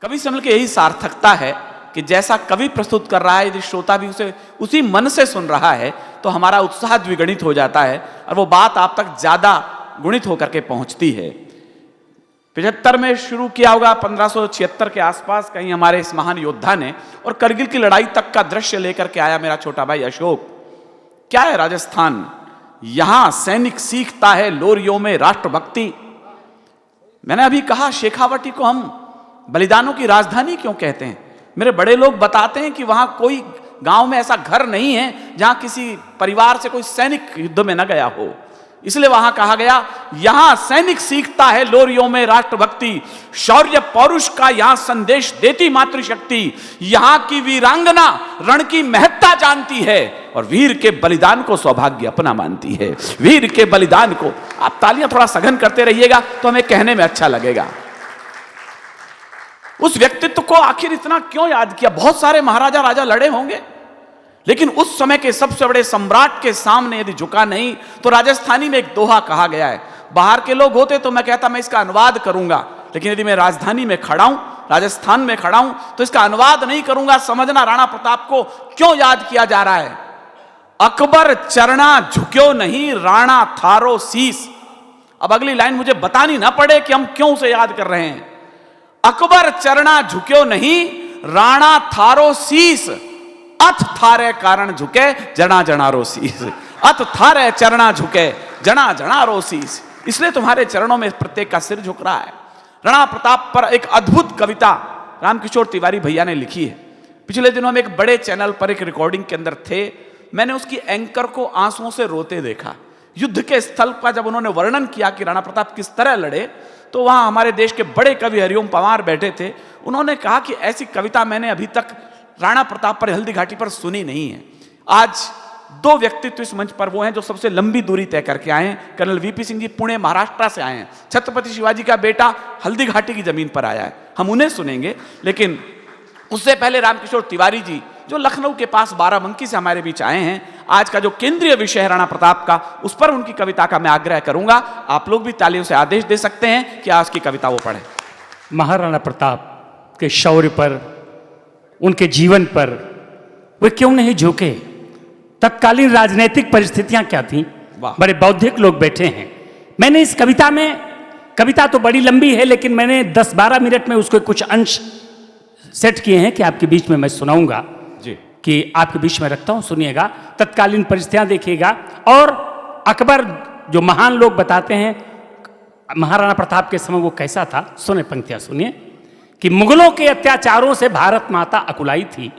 कवि से मिलकर यही सार्थकता है कि जैसा कवि प्रस्तुत कर रहा है, यदि श्रोता भी उसे उसी मन से सुन रहा है तो हमारा उत्साह द्विगुणित हो जाता है और वो बात आप तक ज्यादा गुणित होकर के पहुंचती है। 75 में शुरू किया होगा, 1576 के आसपास कहीं हमारे इस महान योद्धा ने, और करगिल की लड़ाई तक का दृश्य लेकर के आया मेरा छोटा भाई अशोक। क्या है राजस्थान? यहां सैनिक सीखता है लोरियों में राष्ट्रभक्ति। मैंने अभी कहा शेखावटी को हम बलिदानों की राजधानी क्यों कहते हैं? मेरे बड़े लोग बताते हैं कि वहां कोई गांव में ऐसा घर नहीं है जहां किसी परिवार से कोई सैनिक युद्ध में न गया हो, इसलिए वहां कहा गया यहां सैनिक सीखता है लोरियों में राष्ट्रभक्ति, शौर्य पौरुष का यहां संदेश देती मातृशक्ति, यहां की वीरांगना रण की महत्ता जानती है और वीर के बलिदान को सौभाग्य अपना मानती है। वीर के बलिदान को, आप तालियां थोड़ा सघन करते रहिएगा तो हमें कहने में अच्छा लगेगा। उस व्यक्तित्व को आखिर इतना क्यों याद किया? बहुत सारे महाराजा राजा लड़े होंगे, लेकिन उस समय के सबसे बड़े सम्राट के सामने यदि झुका नहीं तो राजस्थानी में एक दोहा कहा गया है। बाहर के लोग होते तो मैं कहता मैं इसका अनुवाद करूंगा, लेकिन यदि मैं राजधानी में खड़ा हूं, राजस्थान में खड़ा हूं, तो इसका अनुवाद नहीं करूंगा। समझना राणा प्रताप को क्यों याद किया जा रहा है। अकबर चरना झुक्यो नहीं, राणा थारो शीस। अब अगली लाइन मुझे बतानी ना पड़े कि हम क्यों उसे याद कर रहे हैं। अकबर चरना झुक्यो नहीं, राणा थारो शीस, अथ थारे कारण झुके जना जनारो शीस। अथ थारे चरणा झुके जना जनारो शीस। इसलिए तुम्हारे चरणों में प्रत्येक का सिर झुक रहा है। राणा प्रताप पर एक अद्भुत कविता रामकिशोर तिवारी भैया ने लिखी है। पिछले दिनों हम एक बड़े चैनल पर एक रिकॉर्डिंग के अंदर थे, मैंने उसकी एंकर को आंसुओं से रोते देखा। युद्ध के स्थल का जब उन्होंने वर्णन किया कि राणा प्रताप किस तरह लड़े, तो वहां हमारे देश के बड़े कवि हरिओम पंवार बैठे थे। उन्होंने कहा कि ऐसी कविता मैंने अभी तक राणा प्रताप पर हल्दी घाटी पर सुनी नहीं है। आज दो व्यक्तित्व इस मंच पर वो हैं जो सबसे लंबी दूरी तय करके आए हैं। कर्नल वीपी सिंह जी पुणे महाराष्ट्र से आए हैं, छत्रपति शिवाजी का बेटा हल्दी घाटी की जमीन पर आया है, हम उन्हें सुनेंगे। लेकिन उससे पहले रामकिशोर तिवारी जी जो लखनऊ के पास बाराबंकी से हमारे बीच आए हैं, आज का जो केंद्रीय विषय है राणा प्रताप का, उस पर उनकी कविता का मैं आग्रह करूंगा। आप लोग भी तालियों से आदेश दे सकते हैं कि आज की कविता वो पढ़े। महाराणा प्रताप के शौर्य पर, उनके जीवन पर वे क्यों नहीं झुके? तत्कालीन राजनीतिक परिस्थितियां क्या थीं? बड़े बौद्धिक लोग बैठे हैं। मैंने इस कविता में, कविता तो बड़ी लंबी है लेकिन मैंने 10-12 मिनट में उसको कुछ अंश सेट किए हैं कि आपके बीच में मैं सुनाऊंगा जी, कि आपके बीच में रखता हूं, सुनिएगा। तत्कालीन परिस्थितियां देखिएगा और अकबर जो महान लोग बताते हैं महाराणा प्रताप के समय वो कैसा था। सुने, पंक्तियां सुनिए कि मुगलों के अत्याचारों से भारत माता अकुलाई थी,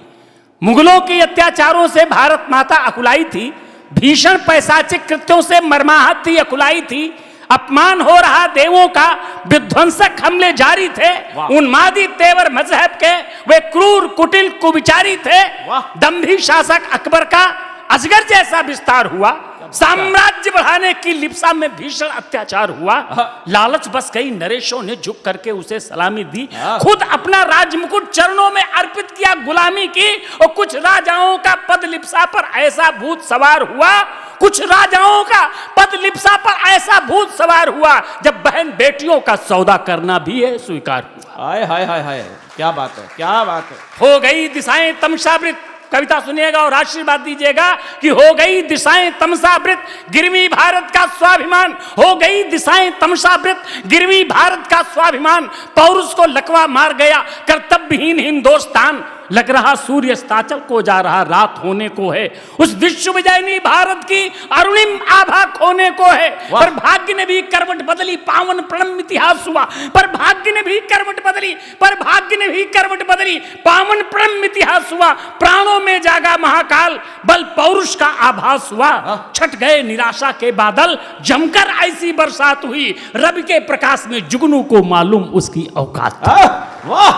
मुगलों के अत्याचारों से भारत माता अकुलाई थी, भीषण पैशाचिक कृत्यों से मर्माहत थी, अकुलाई थी, अपमान हो रहा देवों का, विध्वंसक हमले जारी थे, उन्मादी तेवर मजहब के वे क्रूर कुटिल कुविचारी थे। दंभी शासक अकबर का अजगर जैसा विस्तार हुआ, साम्राज्य बढ़ाने की लिप्सा में भीषण अत्याचार हुआ, लालच बस कई नरेशों ने झुक करके उसे सलामी दी, खुद अपना राजमुकुट चरणों में अर्पित किया, गुलामी की, और कुछ राजाओं का पद लिप्सा पर ऐसा भूत सवार हुआ, कुछ राजाओं का पद लिप्सा पर ऐसा भूत सवार हुआ, जब बहन बेटियों का सौदा करना भी है स्वीकार हुआ। हाय हाय हाय हाय, क्या बात है, क्या बात है। हो गई दिशाएं तमसावृत, कविता सुनिएगा और आशीर्वाद दीजिएगा कि हो गई दिशाएं तमसावृत, गिरवी भारत का स्वाभिमान, हो गई दिशाएं तमसावृत, गिरवी भारत का स्वाभिमान, पौरुष को लकवा मार गया कर्तव्यहीन हिंदुस्तान, लग रहा सूर्य अस्ताचल को जा रहा रात होने को है, उस विश्व विजयनी भारत की अरुणिम आभा खोने को है। पर भाग्य ने भी करवट बदली, पावन प्रणम इतिहास हुआ, पर भाग्य ने भी करवट बदली, पर भाग्य ने भी करवट बदली, पावन प्रणम इतिहास हुआ, प्राणों में जागा महाकाल, बल पौरुष का आभास हुआ, छट गए निराशा के बादल, जमकर ऐसी बरसात हुई, रवि के प्रकाश में जुगनू को मालूम उसकी औकात। वाह,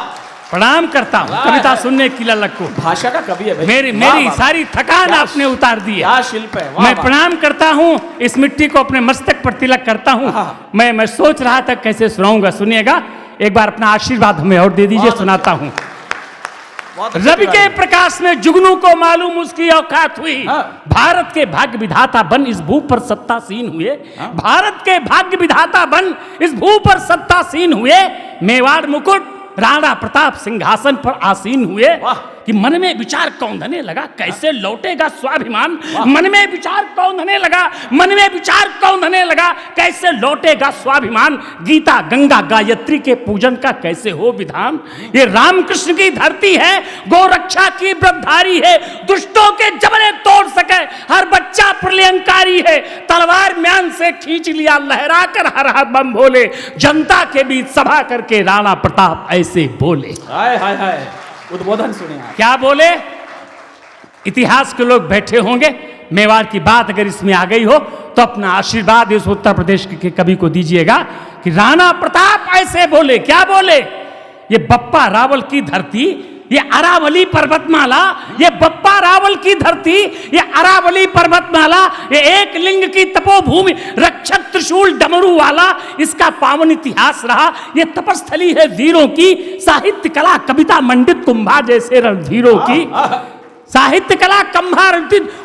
प्रणाम करता हूँ कविता सुनने की ललक को। भाषा का कवि है भाई। मेरी सारी थकान आपने उतार दी है। क्या शिल्प है। मैं प्रणाम करता हूँ, इस मिट्टी को अपने मस्तक पर तिलक करता हूँ। मैं सोच रहा था कैसे सुनाऊंगा, सुनिएगा। एक बार अपना आशीर्वाद हमें और दे दीजिए, सुनाता हूँ। रवि के प्रकाश में जुगनू को मालूम उसकी औकात हुई, भारत के भाग्य विधाता बन इस भू पर सत्तासीन हुए, भारत के भाग्य विधाता बन इस भू पर सत्तासीन हुए, मेवाड़ मुकुट राणा प्रताप सिंहासन पर आसीन हुए वाह। कि मन में विचार कौंधने लगा, कैसे लौटेगा स्वाभिमान। मन में विचार कौंधने लगा, मन में विचार कौंधने लगा, कैसे लौटेगा स्वाभिमान। गीता गंगा गायत्री के पूजन का कैसे हो विधान। ये रामकृष्ण की धरती है, गोरक्षा की व्रतधारी है, दुष्टों के जबड़े तोड़ सके हर बच्चा प्रलयंकारी है। तलवार म्यान से खींच लिया लहरा कर हर हर बम भोले, जनता के बीच सभा करके राणा प्रताप ऐसे बोले। हाय हाय हाय, उद्बोधन सुने आप। क्या बोले? इतिहास के लोग बैठे होंगे, मेवाड़ की बात अगर इसमें आ गई हो तो अपना आशीर्वाद इस उत्तर प्रदेश के कवि को दीजिएगा कि राणा प्रताप ऐसे बोले। क्या बोले? ये बप्पा रावल की धरती, ये अरावली पर्वतमाला, ये बप्पा रावल की धरती, ये अरावली पर्वतमाला, ये एक लिंग की तपोभूमि, रक्षक त्रिशूल डमरू वाला, इसका पावन इतिहास रहा। ये तपस्थली है वीरों की, साहित्य कला कविता मंडित कुंभा जैसे रणधीरों की, साहित्य कला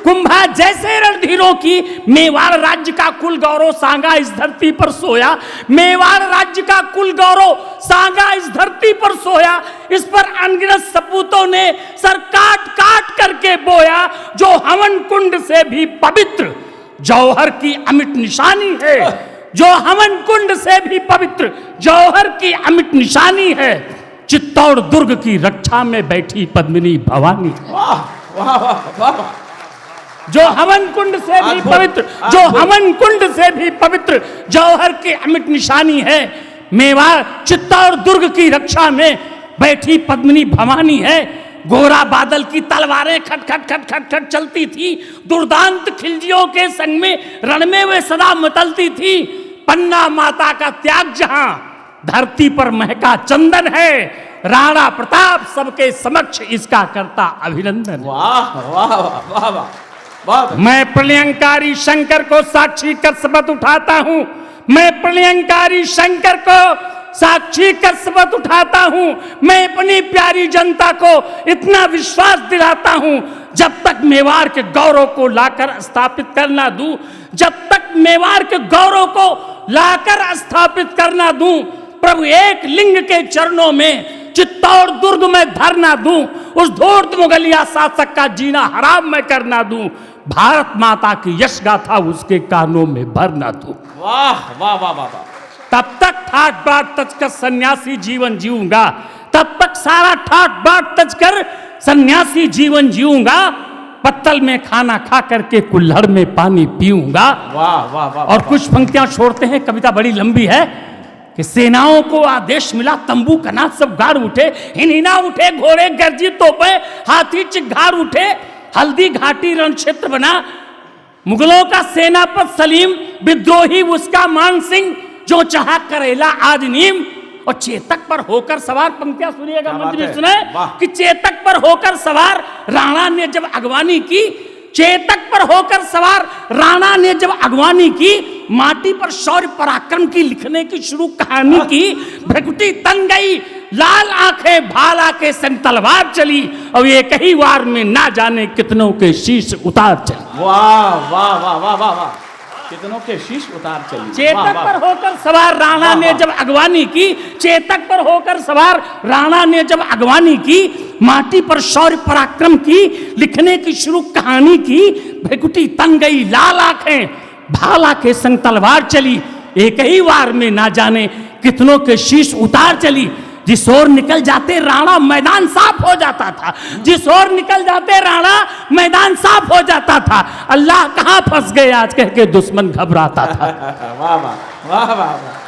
कुंभा जैसे रणधीरों की। मेवाड़ राज्य का कुल गौरव सांगा इस धरती पर सोया, मेवाड़ राज्य का कुल गौरव सांगा इस धरती पर सोया। इस पर अनगिनत सपूतों ने सर काट काट करके बोया, जो हवन कुंड से भी पवित्र जौहर की अमिट निशानी है, जो हवन कुंड से भी पवित्र जौहर की अमिट निशानी है। चित्तौड़ दुर्ग की रक्षा में बैठी पद्मिनी भवानी, वाह वाह वाह वाह, जो हवन कुंड से भी पवित्र, जो हवन कुंड से भी पवित्र जौहर की अमिट निशानी है। मेवाड़ चित्तौड़ दुर्ग की रक्षा में बैठी पद्मिनी भवानी है। गोरा बादल की तलवारें खट खट खट खट खट चलती थी, दुर्दांत खिलजियों के संग में रण में वे सदा मचलती थी। पन्ना माता का त्याग जहां धरती पर महका चंदन है, राणा प्रताप सबके समक्ष इसका करता अभिनंदन। वाह वाह वाह वाह वाह। मैं प्रलयंकारी शंकर को साक्षी कर शपथ उठाता हूं, मैं प्रलयंकारी शंकर को साक्षी कर शपथ उठाता हूं। मैं अपनी प्यारी जनता को इतना विश्वास दिलाता हूं, जब तक मेवाड़ के गौरव को लाकर स्थापित करना दूं, जब तक मेवाड़ के गौरव को लाकर स्थापित करना दूं, प्रभु एक लिंग के चरणों में चित्तौड़ दुर्ग में धरना दूं, उस धूर्त मुगलिया शासक का जीना हराम में करना दूं, भारत माता की यश गाथा उसके कानों में भरना दूं। वाह वाह वाह वाह। तब तक ठाट बाट तजकर सन्यासी जीवन जीऊंगा, तब तक सारा ठाट बाट तजकर सन्यासी जीवन जीऊंगा, पत्तल में खाना खा करके कुल्हड़ में पानी पीऊंगा। वाह वाह वाह। और कुछ पंक्तियां छोड़ते हैं, कविता बड़ी लंबी है कि सेनाओं को आदेश मिला, तंबू कनात सब गाड़ उठे, हिनहिना उठे घोड़े गर्जी तोपे, हाथी चिघाड़ उठे, हल्दी घाटी रण क्षेत्र बना। मुगलों का सेनापति सलीम, विद्रोही उसका मान सिंह, जो चाहा करेला आज नीम। और चेतक पर होकर सवार, पंक्तियां सुनिएगा मंच में सुने कि चेतक पर होकर सवार राणा ने जब अगवानी की, चेतक पर होकर सवार राणा ने जब अगवानी की, माटी पर शौर्य पराक्रम की लिखने की शुरू कहानी की। भ्रकुटी तन गई, लाल आंखें भाला के संग तलवार चली, और एक ही वार में ना जाने कितनों के शीश उतार चली। वाह वाह वाह वाह वाह वाह, कितनों के शीश उतार चली। चेतक पर होकर सवार राणा ने जब अगवानी की, चेतक पर होकर सवार राणा ने जब अगवानी की, माटी पर शौर्य पराक्रम की लिखने की शुरू कहानी की। भ्रकुटी तन गई, लाल आंखें भाला के संग तलवार चली, एक ही वार में ना जाने कितनों के शीश उतार चली। जिस ओर निकल जाते राणा मैदान साफ हो जाता था, जिस ओर निकल जाते राणा मैदान साफ हो जाता था। अल्लाह कहां फंस गए आज कह के दुश्मन घबराता था। वाह वाह वाह वाह वाह।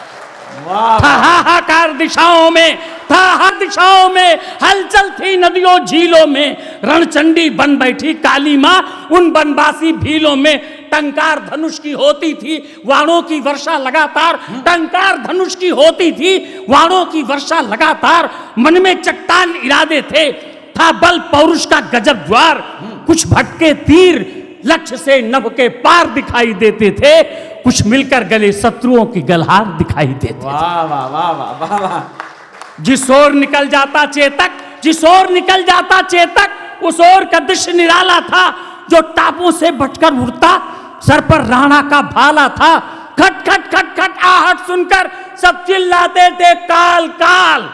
था हाहाकार दिशाओं में, था हर दिशाओं में हलचल थी नदियों झीलों में। रणचंडी बन बैठी काली मां उन बनवासी भीलों में। टंकार धनुष की होती थी वाणों की वर्षा लगातार, टंकार धनुष की होती थी वाणों की वर्षा लगातार। मन में चट्टान इरादे थे, था बल पौरुष का गजब ज्वार। कुछ भटके तीर लक्ष्य से नभ के पार दिखाई देते थे, कुछ मिलकर गले शत्रुओं की गलहार दिखाई देते थे। वाह वाह वाह वाह वाह। जिस ओर निकल जाता चेतक, जिस ओर निकल जाता चेतक, उस ओर का दृश्य निराला था। जो टापों से भटकर उड़ता, सर पर राणा का भाला था। खट खट खट खट आहट सुनकर सब चिल्लाते थे काल काल।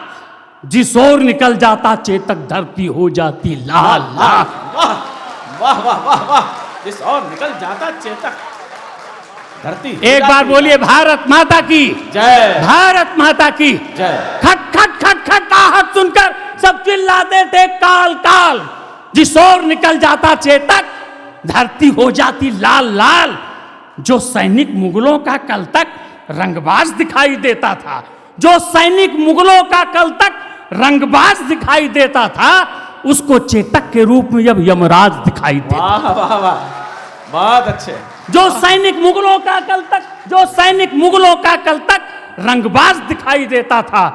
जिस ओर निकल जाता चेतक धरती हो जाती लाल लाल। वाह वाह वाह वाह वाह, जिस और निकल जाता चेतक धरती हो एक बार जाती बोलिए भारत माता की जय, भारत माता की जय। खट खट खट खट आहट सुनकर सब चिल्लाते थे काल काल, जिस ओर निकल जाता चेतक धरती हो जाती लाल लाल। जो सैनिक मुगलों का कल तक रंगबाज दिखाई देता था, जो सैनिक मुगलों का कल तक रंगबाज दिखाई देता था, उसको चेतक के रूप में अब यमराज दिखाई देता। वाह वाह वाह, बहुत अच्छे। जो सैनिक मुगलों का कल तक, जो सैनिक मुगलों का कल तक रंगबाज दिखाई देता था,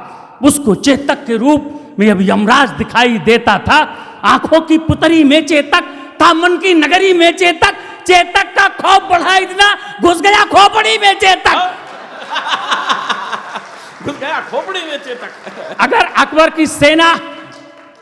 उसको चेतक के रूप में अब यमराज दिखाई देता था। आंखों की पुतरी में चेतक था, मन की नगरी में चेतक, चेतक का खौफ बढ़ा इतना घुस गया खोपड़ी में चेतक। घुस गया खोपड़ी में चेतक। अगर अकबर की सेना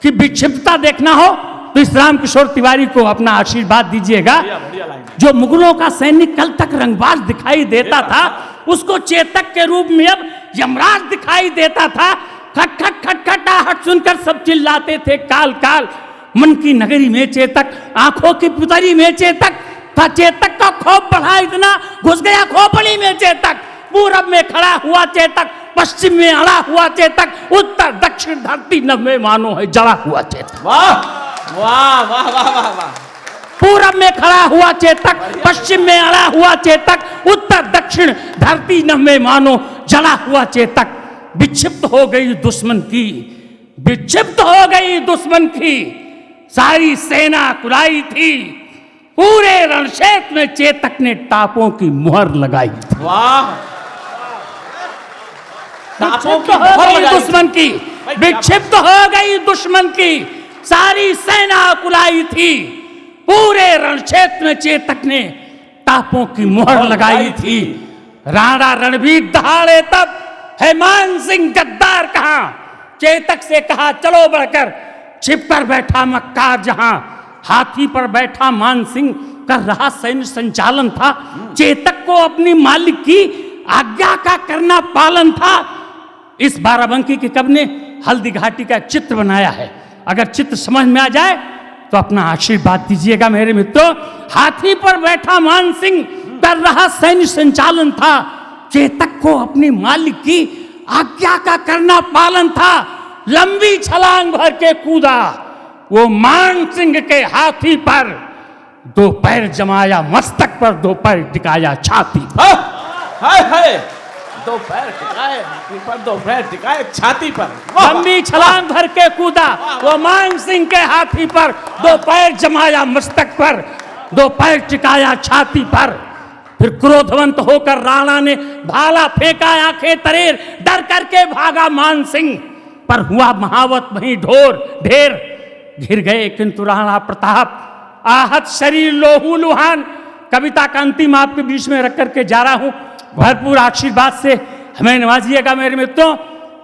की विक्षिप्तता देखना हो तो इस राम किशोर तिवारी को अपना आशीर्वाद दीजिएगा। बढ़िया बढ़िया लाइन है। जो मुगलों का सैनिक कल तक रंगबाज दिखाई देता था, उसको चेतक के रूप में अब यमराज दिखाई देता था। खट खट खट खट आहट सुनकर सब चिल्लाते थे काल काल। मन की नगरी में चेतक, आंखों की पुतरी में चेतक था, चेतक का खौफ बढ़ा इतना घुस गया खोपड़ी में चेतक। पूरब में खड़ा हुआ चेतक, पश्चिम में अड़ा हुआ चेतक, उत्तर दक्षिण धरती नभ में मानो है जड़ा हुआ चेतक। वाह वाह वाह वाह वाह वाह। पूरब में खड़ा हुआ चेतक, पश्चिम में अड़ा हुआ चेतक, उत्तर दक्षिण धरती नभ में मानो जड़ा हुआ चेतक। विक्षिप्त हो गई दुश्मन की, विक्षिप्त हो गई दुश्मन की सारी सेना कुलाई थी। पूरे रणक्षेत्र में चेतक ने टापों की मुहर लगाई थी। वाह, विक्षिप्त हो गई दुश्मन की, विक्षिप्त हो गई दुश्मन की सारी सेना कुलाई थी। पूरे रणक्षेत्र में चेतक ने टापों की मुहर लगाई थी। राणा रणवीर दहाड़े तब है मान सिंह गद्दार कहां, चेतक से कहा चलो बढ़कर, छिप कर बैठा मक्कार जहां। हाथी पर बैठा मान सिंह कर रहा सैन्य संचालन था। चेतक को अपनी मालिक की आज्ञा का करना पालन था। इस बाराबंकी के कवि ने हल्दी घाटी का एक चित्र बनाया है। अगर चित्र समझ में आ जाए तो अपना आशीर्वाद दीजिएगा मेरे मित्रों। हाथी पर बैठा मान सिंह कर रहा सैन्य संचालन था। चेतक को अपनी मालिक की आज्ञा का करना पालन था। लंबी छलांग भर के कूदा वो मान सिंह के हाथी पर, दो पैर जमाया मस्तक पर, दो पैर टिकाया छाती पर। हाय हाय, दो पैर टिकाए हाथी पर, दो पैर टिकाए छाती पर। लंबी छलांग भर के कूदा वो मान सिंह के हाथी पर, दो पैर जमाया मस्तक पर, दो पैर टिकाया छाती पर। फिर क्रोधवंत होकर राणा ने भाला फेंका, आंखें तरेर, डर करके भागा मान सिंह पर। हुआ महावत वहीं ढोर ढेर, घिर गए किंतु राणा प्रताप। आहत शरीर लोहू लुहान। कविता का अंतिम आपके बीच में रख करके जा रहा हूं। भरपूर आशीर्वाद से हमें नवाजिएगा मेरे मित्रों।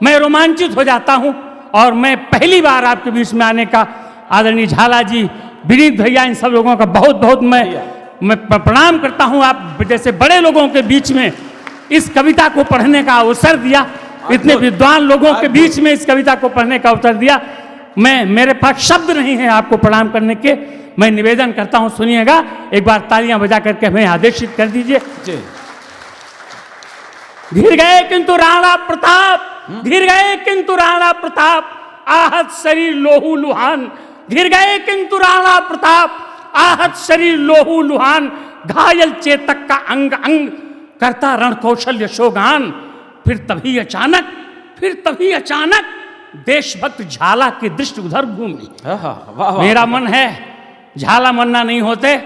मैं रोमांचित हो जाता हूं और मैं पहली बार आपके बीच में आने का आदरणीय झाला जी, विनीत भैया, इन सब लोगों का बहुत बहुत मैं प्रणाम करता हूं। आप जैसे बड़े लोगों के बीच में इस कविता को पढ़ने का अवसर दिया, इतने विद्वान लोगों के बीच में इस कविता को पढ़ने का अवसर दिया। मैं, मेरे पास शब्द नहीं है आपको प्रणाम करने के। मैं निवेदन करता हूं, सुनिएगा, एक बार तालियां बजा करके हमें आदेशित कर दीजिए। घिर गए किंतु राणा प्रताप, घिर गए किंतु राणा प्रताप, आहत शरीर लोहू लुहान। घिर गए किंतु राणा प्रताप, आहत शरीर लोहू लुहान। घायल चेतक का अंग अंग करता रण कौशल यशोगान। फिर तभी अचानक देशभक्त झाला की दृष्टि उधर घूमी। मेरा मन है झाला मन्ना नहीं होते।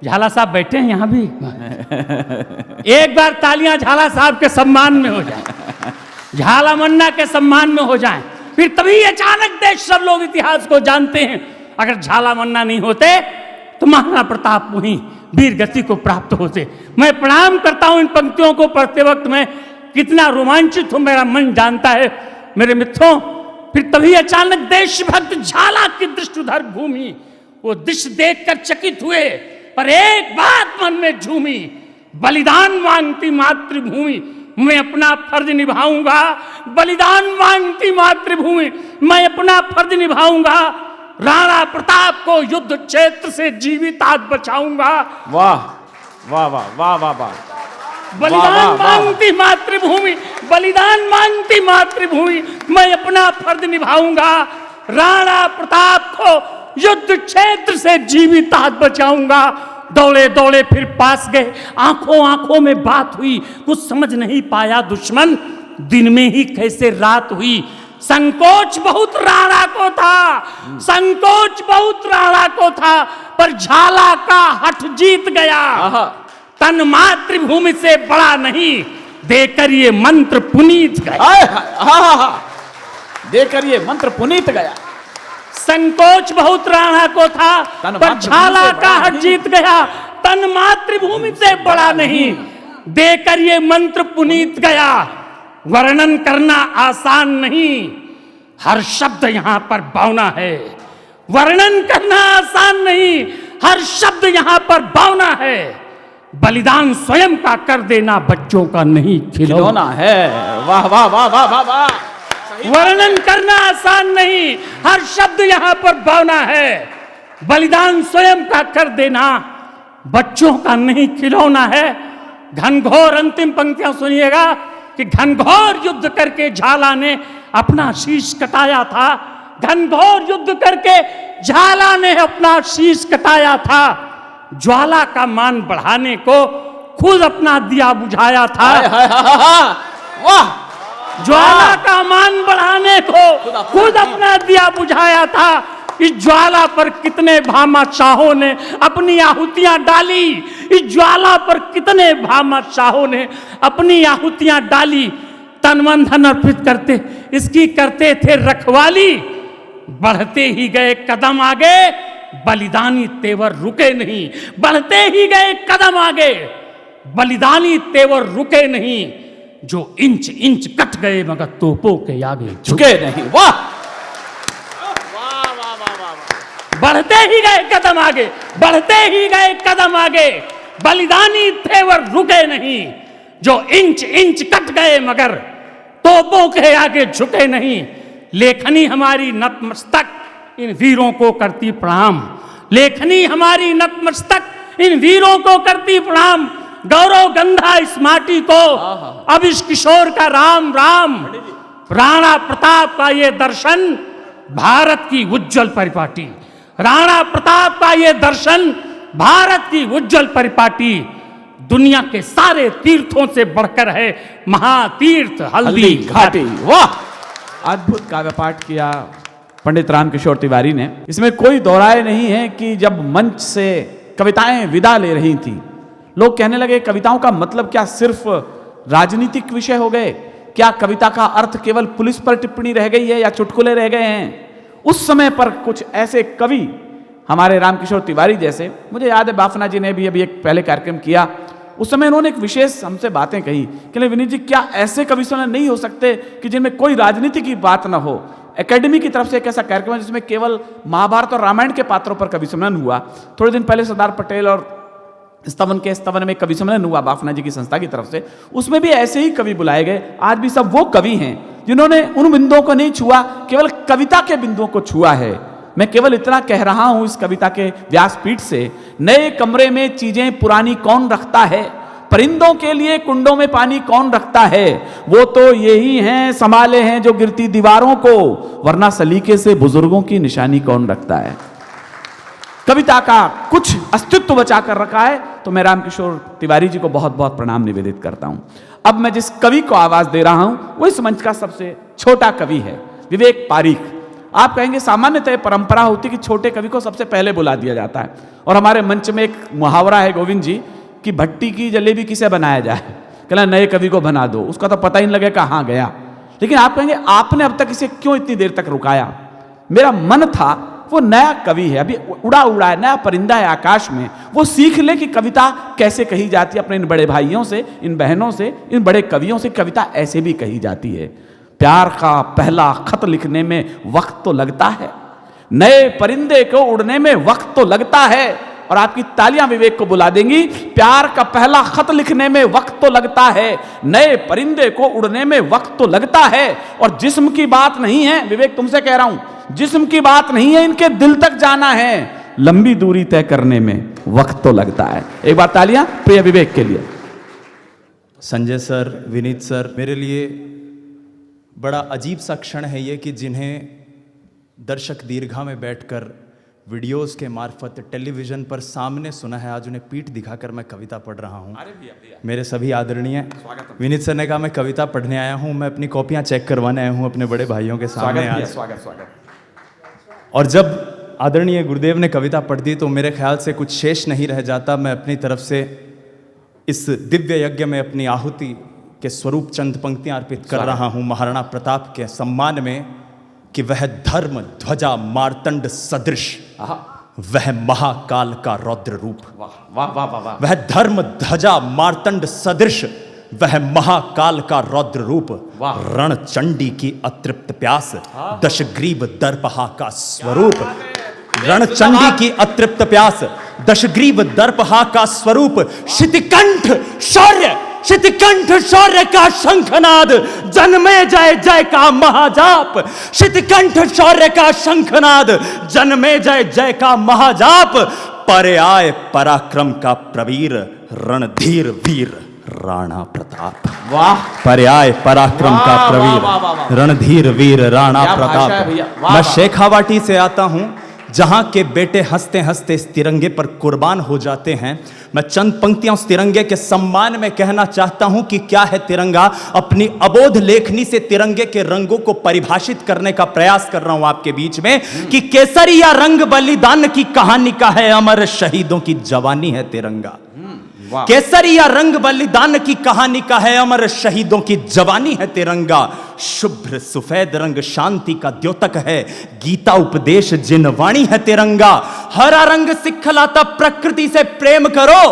झाला साहब बैठे हैं यहां भी, एक बार तालियां झाला साहब के सम्मान में हो जाए, झाला मन्ना के सम्मान में हो जाएं। फिर तभी अचानक देश, सब लोग इतिहास को जानते हैं। अगर झाला मन्ना नहीं होते तो महाराणा प्रताप वहीं वीर गति को प्राप्त होते। मैं प्रणाम करता हूं इन पंक्तियों को पढ़ते वक्त। मैं कितना रोमांचित हूं मेरा मन जानता है मेरे मित्रों। फिर तभी अचानक देशभक्त झाला की दृष्टि उधर घूमी। वो दृश्य देखकर चकित हुए, पर एक बात मन में झूमी, बलिदान मांगती मातृभूमि। मैं अपना फर्ज निभाऊंगा। बलिदान मांगती मातृभूमि, मैं अपना फर्ज निभाऊंगा। राणा प्रताप को युद्ध क्षेत्र से जीवित आज बचाऊंगा। वाह वाह वाह वाह वाह वाह। बलिदान मांगती मातृभूमि, बलिदान मांगती मातृभूमि, मैं अपना फर्ज निभाऊंगा। राणा प्रताप को युद्ध क्षेत्र से जीवित आज बचाऊंगा। दौड़े दौड़े फिर पास गए, आंखों आंखों में बात हुई, कुछ समझ नहीं पाया दुश्मन, दिन में ही कैसे रात हुई। संकोच बहुत राणा को था, संकोच बहुत राणा को था, पर झाला का हठ जीत गया। तन मातृभूमि से बड़ा नहीं, देकर ये मंत्र पुनीत गया। देकर ये मंत्र पुनीत गया। संकोच बहुत राणा को था, पर झाला का हठ जीत गया। तन मातृभूमि से बड़ा नहीं, देकर ये मंत्र पुनीत गया। वर्णन करना आसान नहीं, हर शब्द यहां पर भावना है। वर्णन करना आसान नहीं, हर शब्द यहां पर भावना है। बलिदान स्वयं का कर देना बच्चों का नहीं खिलौना है। वाह वाह वाह वाह वाह वाह। वर्णन करना आसान नहीं, हर शब्द यहां पर भावना है। बलिदान स्वयं का कर देना बच्चों का नहीं खिलौना है। घनघोर अंतिम पंक्तियां सुनिएगा कि घनघोर युद्ध करके झाला ने अपना शीश कटाया था। घनघोर युद्ध करके झाला ने अपना शीश कटाया था। ज्वाला का मान बढ़ाने को खुद अपना दिया बुझाया था। वाह। ज्वाला का मान बढ़ाने को खुद अपना दिया बुझाया था। इस ज्वाला पर कितने भामाशाहों ने अपनी आहुतियां डाली। इस ज्वाला पर कितने भामाशाहों ने अपनी आहुतियां डाली। तन मन धन अर्पित करते इसकी करते थे रखवाली। बढ़ते ही गए कदम आगे, बलिदानी तेवर रुके नहीं। बढ़ते ही गए कदम आगे, बलिदानी तेवर रुके नहीं। जो इंच इंच कट गए मगर तोपों के आगे झुके नहीं। वाह। बढ़ते ही गए कदम आगे, बढ़ते ही गए कदम आगे, बलिदानी तेवर रुके नहीं। जो इंच इंच कट गए मगर तोपों के आगे झुके नहीं। लेखनी हमारी नतमस्तक इन वीरों को करती प्रणाम। लेखनी हमारी नतमस्तक इन वीरों को करती प्रणाम। गौरव गंधा इस माटी को, अब इस किशोर का राम राम। राणा प्रताप का ये दर्शन भारत की उज्जवल परिपाटी। राणा प्रताप का ये दर्शन भारत की उज्जवल परिपाटी। दुनिया के सारे तीर्थों से बढ़कर है महातीर्थ हल्दी घाटी। वाह। अद्भुत काव्य पाठ किया पंडित रामकिशोर तिवारी ने। इसमें कोई दोहराए नहीं है कि जब मंच से कविताएं विदा ले रही थी, लोग कहने लगे कविताओं का मतलब क्या सिर्फ राजनीतिक विषय हो गए? क्या कविता का अर्थ केवल पुलिस पर टिप्पणी रह गई है या चुटकुले रह गए हैं? उस समय पर कुछ ऐसे कवि हमारे रामकिशोर तिवारी जैसे, मुझे याद है बाफना जी ने भी अभी एक पहले कार्यक्रम किया, उस समय उन्होंने एक विशेष हमसे बातें कही कि विनीत जी क्या ऐसे कवि सम्मेलन नहीं हो सकते कि जिनमें कोई राजनीति की बात ना हो? एकेडमी की तरफ से एक ऐसा कार्यक्रम है जिसमें केवल महाभारत और रामायण के पात्रों पर कवि सम्मेलन हुआ। थोड़े दिन पहले सरदार पटेल और स्तवन में कवि सम्मेलन हुआ बाफना जी की संस्था की तरफ से, उसमें भी ऐसे ही कवि बुलाए गए। आज भी सब वो कवि हैं जिन्होंने उन बिंदुओं को नहीं छुआ, केवल कविता के बिंदुओं को छुआ है। मैं केवल इतना कह रहा हूं इस कविता के व्यासपीठ से, नए कमरे में चीजें पुरानी कौन रखता है, परिंदों के लिए कुंडों में पानी कौन रखता है, वो तो यही हैं संभाले हैं जो गिरती दीवारों को, वरना सलीके से बुजुर्गों की निशानी कौन रखता है। कविता का कुछ अस्तित्व बचा कर रखा है, तो मैं रामकिशोर तिवारी जी को बहुत बहुत प्रणाम निवेदित करता हूं। अब मैं जिस कवि को आवाज दे रहा हूं वो इस मंच का सबसे छोटा कवि है, विवेक पारीख। आप कहेंगे सामान्यतः परंपरा होती कि छोटे कवि को सबसे पहले बुला दिया जाता है, और हमारे मंच में एक मुहावरा है गोविंद जी कि भट्टी की जलेबी किसे बनाया जाए, कहना नए कवि को बना दो, उसका तो पता ही नहीं लगे कहाँ गया। लेकिन आप कहेंगे आपने अब तक इसे क्यों इतनी देर तक रुकाया? मेरा मन था वो नया कवि है, अभी उड़ा उड़ा है, नया परिंदा है आकाश में, वो सीख ले कि कविता कैसे कही जाती है। अपने इन बड़े भाइयों से, इन बहनों से, इन बड़े कवियों से कविता ऐसे भी कही जाती है। प्यार का पहला खत लिखने में वक्त तो लगता है, नए परिंदे को उड़ने में वक्त तो लगता है, और आपकी तालियां विवेक को बुला देंगी। प्यार का पहला खत लिखने में वक्त तो लगता है, नए परिंदे को उड़ने में वक्त तो लगता है। और जिस्म की बात नहीं है, विवेक तुमसे कह रहा हूं, जिस्म की बात नहीं है, इनके दिल तक जाना है, लंबी दूरी तय करने में वक्त तो लगता है। एक बार तालियां प्रिय विवेक के लिए। संजय सर, विनीत सर, मेरे लिए बड़ा अजीब सा क्षण है ये कि जिन्हें दर्शक दीर्घा में बैठकर वीडियोस के मार्फत टेलीविजन पर सामने सुना है, आज उन्हें पीठ दिखाकर मैं कविता पढ़ रहा हूँ। मेरे सभी आदरणीय विनीत सर ने कहा मैं कविता पढ़ने आया हूँ, मैं अपनी कॉपियाँ चेक करवाने आया हूँ अपने बड़े भाइयों के सामने आज। स्वागत। और जब आदरणीय गुरुदेव ने कविता पढ़ दी तो मेरे ख्याल से कुछ शेष नहीं रह जाता। मैं अपनी तरफ से इस दिव्य यज्ञ में अपनी आहुति के स्वरूप चंद पंक्तियां अर्पित कर रहा हूं महाराणा प्रताप के सम्मान में कि वह धर्म ध्वजा मार्तंड सदृश, वह महाकाल का रौद्र रूप। वाह वाह वाह वाह। वह धर्म ध्वजा मार्तंड सदृश, वह महाकाल का रौद्र रूप। रण चंडी की अतृप्त प्यास, दशग्रीव दर्पहा का स्वरूप। रण चंडी की अतृप्त प्यास, दशग्रीव दर्पहा का स्वरूप। शितिकंठ शौर्य, शितिकंठ शौर्य का शंखनाद, जन्मे जय जय का महाजाप। शितिकंठ शौर्य का शंखनाद, जन्मे जय जय का महाजाप। पर्याय पराक्रम का प्रवीर, रणधीर वीर राणा प्रताप। वाह। पर्याय पराक्रम का प्रवीर, रणधीर वीर राणा प्रताप। मैं शेखावाटी से आता हूं, जहां के बेटे हंसते हंसते इस तिरंगे पर कुर्बान हो जाते हैं। मैं चंद पंक्तियां उस तिरंगे के सम्मान में कहना चाहता हूं कि क्या है तिरंगा। अपनी अबोध लेखनी से तिरंगे के रंगों को परिभाषित करने का प्रयास कर रहा हूं आपके बीच में कि केसरिया रंग बलिदान की कहानी का है, अमर शहीदों की जवानी है तिरंगा। केसरिया रंग बलिदान की कहानी का है, अमर शहीदों की जवानी है तिरंगा। शुभ्र सुफेद रंग शांति का द्योतक है, गीता उपदेश जिन वाणी है तिरंगा। हरा रंग सिखलाता प्रकृति से प्रेम करो,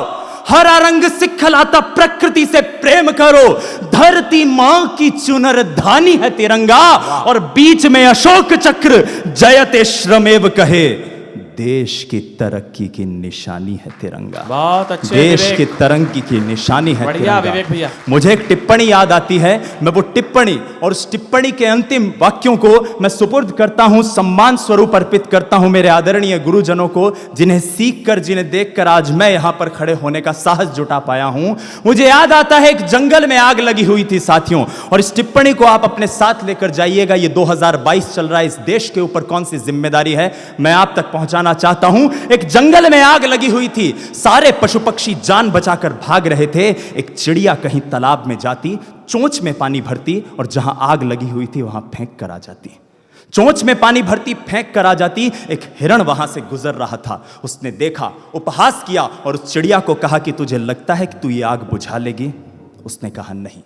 हरा रंग सिखलाता प्रकृति से प्रेम करो। धरती मां की चुनर धानी है तिरंगा, और बीच में अशोक चक्र जयते श्रमेव कहे। देश की तरक्की की निशानी है तिरंगा। बहुत अच्छे देश विवेक। की तरक्की की निशानी है बढ़िया तिरंगा। विवेक भैया। मुझे एक टिप्पणी याद आती है, मैं वो टिप्पणी और उस टिप्पणी के अंतिम वाक्यों को मैं सुपुर्द करता हूं, सम्मान स्वरूप अर्पित करता हूं मेरे आदरणीय गुरुजनों को, जिन्हें सीखकर, जिन्हें देखकर आज मैं यहां पर खड़े होने का साहस जुटा पाया हूं। मुझे याद आता है एक जंगल में आग लगी हुई थी साथियों, और इस टिप्पणी को आप अपने साथ लेकर जाइएगा। ये 2022 चल रहा है, इस देश के ऊपर कौन सी जिम्मेदारी है मैं आप तक पहुंचाना चाहता हूं। एक जंगल में आग लगी हुई थी, सारे पशु पक्षी जान बचाकर भाग रहे थे। एक चिड़िया कहीं तालाब में जाती, चोंच में पानी भरती और जहां आग लगी हुई थी वहां फेंक कर आ जाती। चोंच में पानी भरती, फेंक कर आ जाती। एक हिरण वहां से गुजर रहा था, उसने देखा, उपहास किया और उस चिड़िया को कहा कि तुझे लगता है कि तू ये आग बुझा लेगी? उसने कहा नहीं।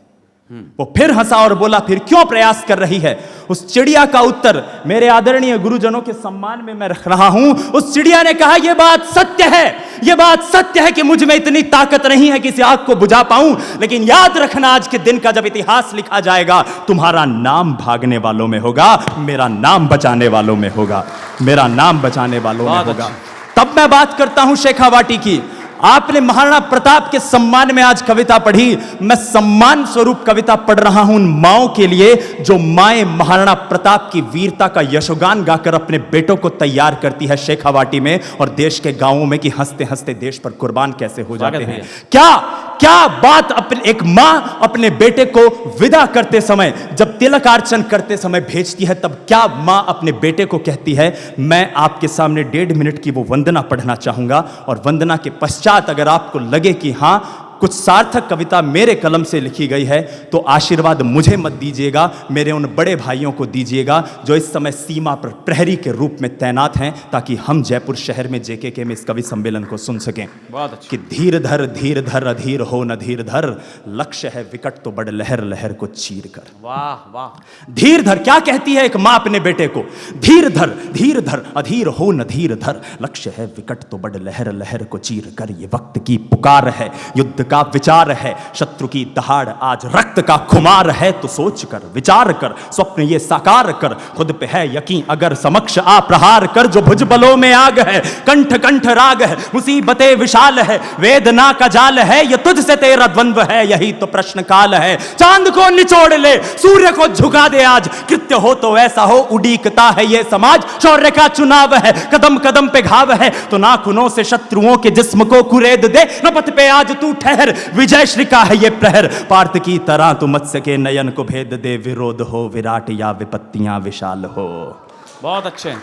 वो फिर हंसा और बोला फिर क्यों प्रयास कर रही है? उस चिड़िया का उत्तर मेरे आदरणीय गुरुजनों के सम्मान में मैं रख रहा हूं। उस चिड़िया ने कहा यह बात सत्य है, यह बात सत्य है कि मुझ में इतनी ताकत नहीं है कि इस आग को बुझा पाऊं, लेकिन याद रखना आज के दिन का जब इतिहास लिखा जाएगा, तुम्हारा नाम भागने वालों में होगा, मेरा नाम बचाने वालों में होगा, मेरा नाम बचाने वालों में होगा। तब मैं बात करता हूं शेखावाटी की। आपने महाराणा प्रताप के सम्मान में आज कविता पढ़ी, मैं सम्मान स्वरूप कविता पढ़ रहा हूं उन माओं के लिए जो माएं महाराणा प्रताप की वीरता का यशोगान गाकर अपने बेटों को तैयार करती है शेखावाटी में और देश के गांवों में कि हंसते हंसते देश पर कुर्बान कैसे हो जाते हैं। क्या बात अपने एक मां अपने बेटे को विदा करते समय, जब तिलक अर्चन करते समय भेजती है, तब क्या मां अपने बेटे को कहती है? मैं आपके सामने 1.5 मिनट की वो वंदना पढ़ना चाहूंगा, और वंदना के पश्चात अगर आपको लगे कि हां कुछ सार्थक कविता मेरे कलम से लिखी गई है, तो आशीर्वाद मुझे मत दीजिएगा, मेरे उन बड़े भाइयों को दीजिएगा जो इस समय सीमा पर प्रहरी के रूप में तैनात हैं, ताकि हम जयपुर शहर में जेकेके में इस कवि सम्मेलन को सुन सकें। बहुत अच्छा। कि धीर धर अधीर हो न धीर धर, लक्ष्य है विकट तो बड़ लहर लहर को चीर कर। वाह वाह। धीर धर, क्या कहती है एक मां अपने बेटे को? धीर धर अधीर हो न धीर धर, लक्ष्य है विकट तो बड़ लहर लहर को चीर कर। ये वक्त की पुकार है, युद्ध का विचार है। शत्रु की दहाड़ आज रक्त का खुमार है, तो सोच कर विचार कर, स्वप्न ये साकार कर, खुद पे है यकीन अगर समक्ष आ प्रहार कर। जो भुजबलों में आग है, कंठ कंठ राग है, मुसीबतें विशाल है, वेदना का जाल है, ये तुझसे तेरा द्वंद्व है, यही तो प्रश्न काल है। चांद को निचोड़ ले, सूर्य को झुका दे, आज कृत्य हो तो ऐसा हो, उड़ीकता है ये समाज, शौर्य का चुनाव है, कदम कदम पे घाव है, तो नाखूनों से शत्रुओं के जिस्म को कुरेद दे। नपथ पे आज तू ठहर, विजय श्री का है ये प्रहर, पार्थ की तरह तू मत्स्य के नयन को भेद दे। विरोध हो विराट या विपत्तियां विशाल हो, बहुत अच्छे।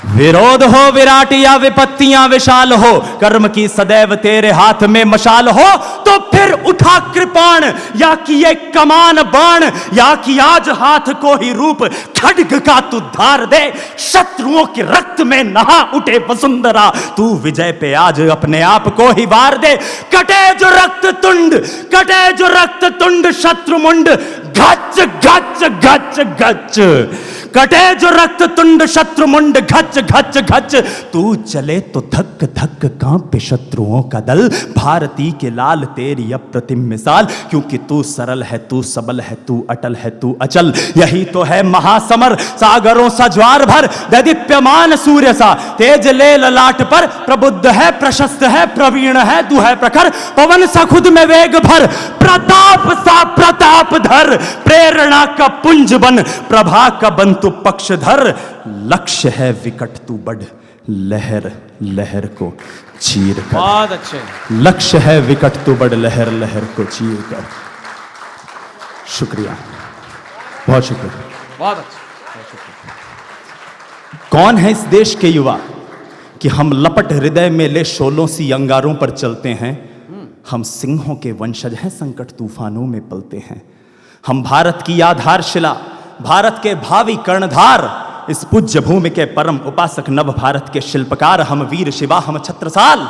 विरोध हो विराट या विपत्तियां विशाल हो, कर्म की सदैव तेरे हाथ में मशाल हो, तो फिर उठा कृपाण या कि ये कमान बाण, या कि आज हाथ को ही रूप खड्ग का तू धार दे। शत्रुओं के रक्त में नहा उठे वसुंधरा, तू विजय पे आज अपने आप को ही वार दे। कटे जो रक्त तुंड, कटे जो रक्त तुंड शत्रुमुंड, गच गच गच गच, कटे जो रक्त तुंड शत्रुमुंड, घच घच घच, तू चले तो धक धक कांपे शत्रुओं का दल। भारती के लाल तेरी अप्रतिम मिसाल, क्योंकि तू सरल है, तू सबल है, तू अटल है, तू अचल, यही तो है महासमर। सागरों सा ज्वार भर, दीप्यमान सूर्य सा तेज ले ललाट पर, प्रबुद्ध है, प्रशस्त है, प्रवीण है, तू है प्रखर, पवन सा खुद में वेग भर, प्रताप सा प्रताप धर, प्रेरणा का पुंज बन, प्रभा का बन तू पक्षधर। लक्ष्य है विकट तू बढ़, लहर लहर को चीर कर। बहुत अच्छे। लक्ष्य है विकट तू बढ़, लहर लहर को चीर कर। शुक्रिया, बहुत शुक्रिया। बहुत अच्छे। कौन है इस देश के युवा कि हम लपट हृदय में ले शोलों सी अंगारों पर चलते हैं। हम सिंहों के वंशज हैं, संकट तूफानों में पलते हैं। हम भारत की आधारशिला, भारत के भावी कर्णधार, इस पूज्य भूमि के परम उपासक, नव भारत के शिल्पकार। हम वीर शिवा, हम छत्रसाल,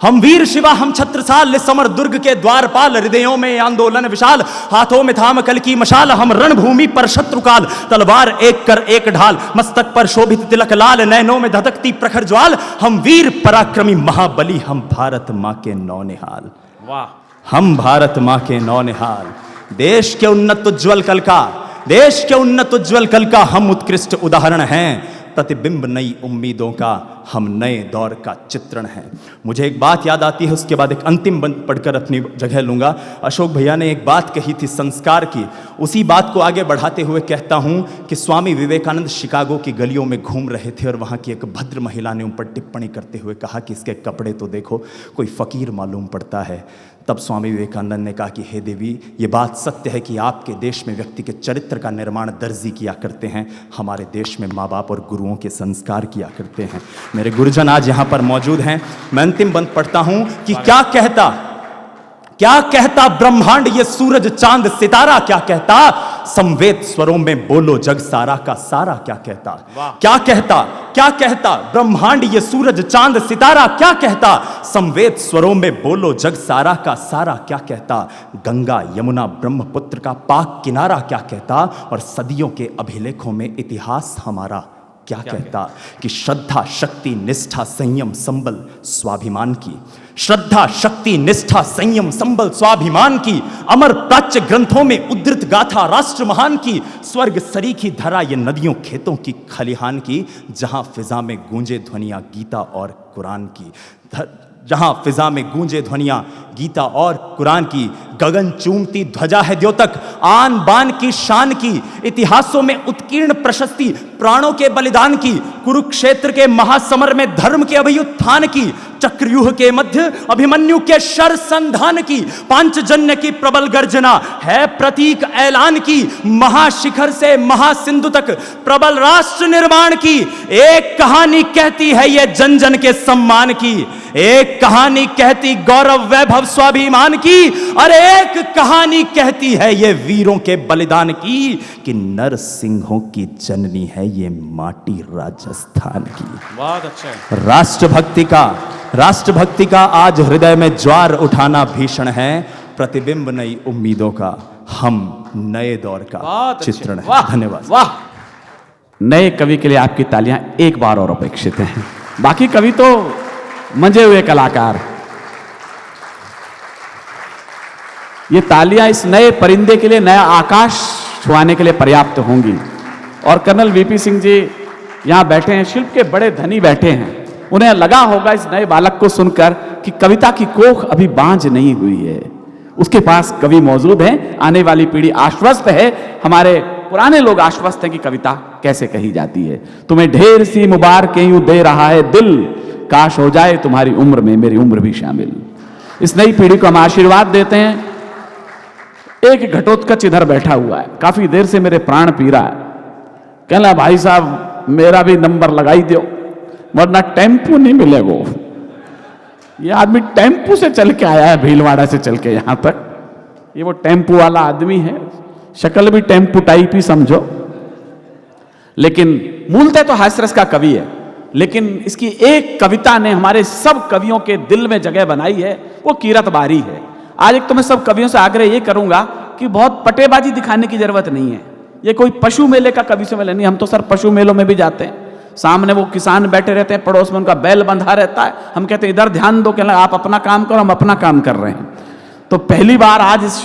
हम वीर शिवा, हम छत्रसाल, समर दुर्ग के द्वारपाल, हृदयों में आंदोलन विशाल, हाथों में थाम कल की मशाल। हम रणभूमि पर शत्रुकाल, तलवार एक कर एक ढाल, मस्तक पर शोभित तिलक लाल, नैनों में धधकती प्रखर ज्वाल। हम वीर पराक्रमी महाबली, हम भारत मां के नौनिहाल। वाह। हम भारत मां के नौनिहाल, देश के उन्नत उज्ज्वल कल का, देश के उन्नत उज्ज्वल कल का हम उत्कृष्ट उदाहरण हैं। प्रतिबिंब नई उम्मीदों का, हम नए दौर का चित्रण है। मुझे एक बात याद आती है, उसके बाद एक अंतिम बंद पढ़कर अपनी जगह लूंगा। अशोक भैया ने एक बात कही थी संस्कार की, उसी बात को आगे बढ़ाते हुए कहता हूं कि स्वामी विवेकानंद शिकागो की गलियों में घूम रहे थे और वहां की एक भद्र महिला ने उन पर टिप्पणी करते हुए कहा कि इसके कपड़े तो देखो, कोई फकीर मालूम पड़ता है। तब स्वामी विवेकानंद ने कहा कि हे देवी, ये बात सत्य है कि आपके देश में व्यक्ति के चरित्र का निर्माण दर्जी किया करते हैं, हमारे देश में माँ बाप और गुरुओं के संस्कार किया करते हैं। मेरे गुरुजन आज यहाँ पर मौजूद हैं। मैं अंतिम बंद पढ़ता हूं कि क्या कहता ब्रह्मांड, ये सूरज चांद सितारा क्या कहता, संवेद स्वरों में बोलो जग सारा का सारा क्या कहता। क्या कहता ब्रह्मांड, ये सूरज चांद सितारा क्या कहता, संवेद स्वरों में बोलो जग सारा का सारा क्या कहता। गंगा यमुना ब्रह्मपुत्र का पाक किनारा क्या कहता, और सदियों के अभिलेखों में इतिहास हमारा क्या कहता। कि श्रद्धा शक्ति निष्ठा संयम संबल स्वाभिमान की, श्रद्धा शक्ति निष्ठा संयम संबल स्वाभिमान की, अमर प्राच्य ग्रंथों में उद्धृत गाथा राष्ट्र महान की। स्वर्ग सरीखी धरा ये नदियों खेतों की खलिहान की, जहां फिजा में गूंजे ध्वनियां गीता और कुरान की, जहां फिजा में गूंजे ध्वनियां गीता और कुरान की। गगन चूमती ध्वजा है द्योतक, आन बान की शान की, इतिहासों में उत्कीर्ण प्रशस्ति प्राणों के बलिदान की। कुरुक्षेत्र के महासमर में धर्म के अभ्युत्थान की, चक्रव्यूह के मध्य अभिमन्यु के शर संधान की। पांचजन्य की प्रबल गर्जना है प्रतीक ऐलान की, महाशिखर से महासिंधु तक प्रबल राष्ट्र निर्माण की। एक कहानी कहती है ये जन जन के सम्मान की, एक कहानी कहती गौरव वैभव स्वाभिमान की, और एक कहानी कहती है ये वीरों के बलिदान की, कि नर सिंहों की जननी है ये माटी राजस्थान की। बहुत अच्छा। राष्ट्रभक्ति का आज हृदय में ज्वार उठाना भीषण है। प्रतिबिंब नई उम्मीदों का, हम नए दौर का चित्रण है। धन्यवाद। वाह। नए कवि के लिए आपकी तालियां एक बार और अपेक्षित हैं। बाकी कवि तो मंजे हुए कलाकार। ये तालियां इस नए परिंदे के लिए, नया आकाश छुआने के लिए पर्याप्त होंगी। और कर्नल वीपी सिंह जी यहां बैठे हैं, शिल्प के बड़े धनी बैठे हैं, उन्हें लगा होगा इस नए बालक को सुनकर कि कविता की कोख अभी बांझ नहीं हुई है, उसके पास कवि मौजूद हैं। आने वाली पीढ़ी आश्वस्त है, हमारे पुराने लोग आश्वस्त हैं कि कविता कैसे कही जाती है। तुम्हें ढेर सी मुबारकें यूं दे रहा है दिल, काश हो जाए तुम्हारी उम्र में मेरी उम्र भी शामिल। इस नई पीढ़ी को हम आशीर्वाद देते हैं। एक घटोत्कच इधर बैठा हुआ है, काफी देर से मेरे प्राण पी रहा है, कहला भाई साहब मेरा भी नंबर लगाई दो वरना टेम्पू नहीं मिलेगा। ये आदमी टेम्पू से चल के आया है, भीलवाड़ा से चल के यहां तक। ये वो टेम्पू वाला आदमी है, शक्ल भी टेम्पू टाइप ही समझो, लेकिन मूलतः तो हास्यरस का कवि है। लेकिन इसकी एक कविता ने हमारे सब कवियों के दिल में जगह बनाई है, वो कीरत बारी है। आज एक तो मैं सब कवियों से आग्रह ये करूंगा कि बहुत पटेबाजी दिखाने की जरूरत नहीं है। ये कोई पशु मेले का कवि से मेला नहीं, हम तो सर पशु मेलों में भी जाते हैं, सामने वो किसान बैठे रहते हैं, पड़ोस में उनका बैल बंधा रहता है, हम कहते हैं इधर ध्यान दो, कहना आप अपना काम करो, हम अपना काम कर रहे हैं। तो पहली बार आज इस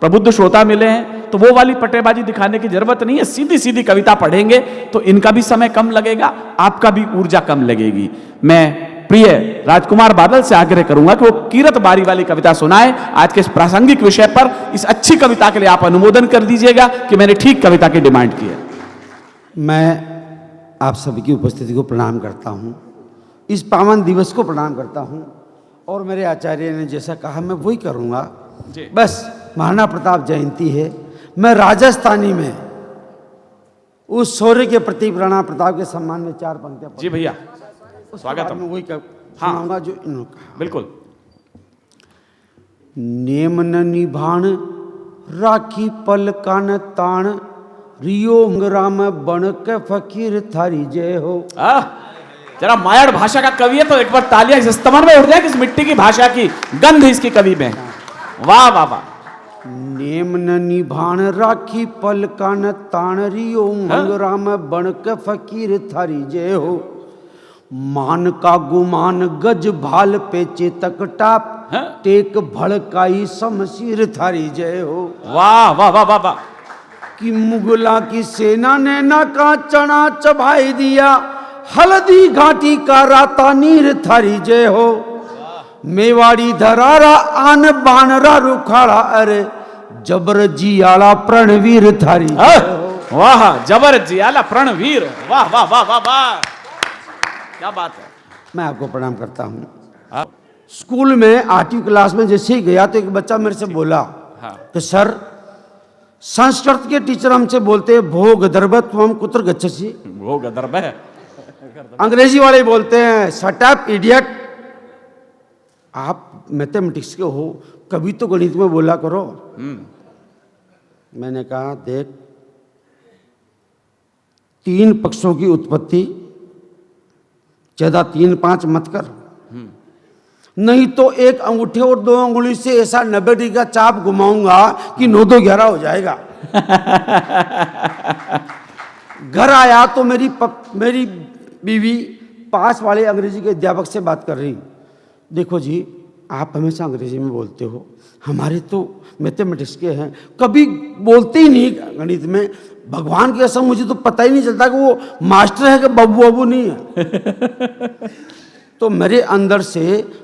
प्रबुद्ध श्रोता मिले हैं, तो वो वाली पटेबाजी दिखाने की जरूरत नहीं है। सीधी सीधी कविता पढ़ेंगे तो इनका भी समय कम लगेगा, आपका भी ऊर्जा कम लगेगी। मैं प्रिय राजकुमार बादल से आग्रह करूंगा कि वो कीरत बारी वाली कविता सुनाए आज के इस प्रासंगिक विषय पर। इस अच्छी कविता के लिए आप अनुमोदन कर दीजिएगा कि मैंने ठीक कविता की डिमांड की है। मैं आप सभी की उपस्थिति को प्रणाम करता हूँ, इस पावन दिवस को प्रणाम करता हूँ, और मेरे आचार्य ने जैसा कहा मैं वही करूँगा। बस महाराणा प्रताप जयंती है, मैं राजस्थानी में उस शौर्य के प्रतीक राणा प्रताप के सम्मान में 4 पंक्तियां जी भैया स्वागत है। वही सुनाऊंगा जो इन्होंने कहा। बिल्कुल। नेम न निभाण राखी पल कान ताण, रियो राम बन के फकीर थारी जय हो। जरा मायाड़ भाषा का कवि है तो एक बार तालियां इस स्तमन में उठ जाए कि इस मिट्टी की भाषा की गंध इसकी कवि में। वाह वाह वाह। नेम न निभाण राखी पल कान ताण, रियो राम बन के फकीर थारी जय हो। मान का गुमान गज भाल पे चेतक टाप, टेक भड़काई शमशीर थारी जय हो। वाह वाह वाह वाह वाह। कि मुगला की सेना ने ना का चना चबाई दिया, हल्दी घाटी का राता नीर थारी जय हो। मेवाड़ी धरारा आन बानरा रुखाड़ा, अरे जबर जियाला प्रणवीर थारी जय हो। वाह जबर जियाला प्रणवीर, वाह वाह वाह वाह वाह, क्या बात है। मैं आपको प्रणाम करता हूँ। स्कूल में 8वीं क्लास में जैसे ही गया तो एक बच्चा मेरे से बोला कि सर संस्कृत के टीचर हमसे बोलते हैं भोग दर्भत्वम कुत्र गच्छसि, भोग दर्भ है। अंग्रेजी वाले बोलते हैं शट अप इडियट। आप मैथमेटिक्स के हो, कभी तो गणित में बोला करो। मैंने कहा देख, 3 पक्षों की उत्पत्ति ज्यादा 3-5 मत कर, नहीं तो एक अंगूठे और 2 अंगुली से ऐसा 90 डिग्री का चाप घुमाऊंगा कि 9-2-11 हो जाएगा। घर आया तो मेरी बीवी पास वाले अंग्रेजी के अध्यापक से बात कर रही, देखो जी आप हमेशा अंग्रेजी में बोलते हो, हमारे तो मैथमेटिक्स के हैं, कभी बोलते ही नहीं गणित में। भगवान की कसम मुझे तो पता ही नहीं चलता कि वो मास्टर है कि बब्बू बब्बू नहीं है। तो मेरे अंदर से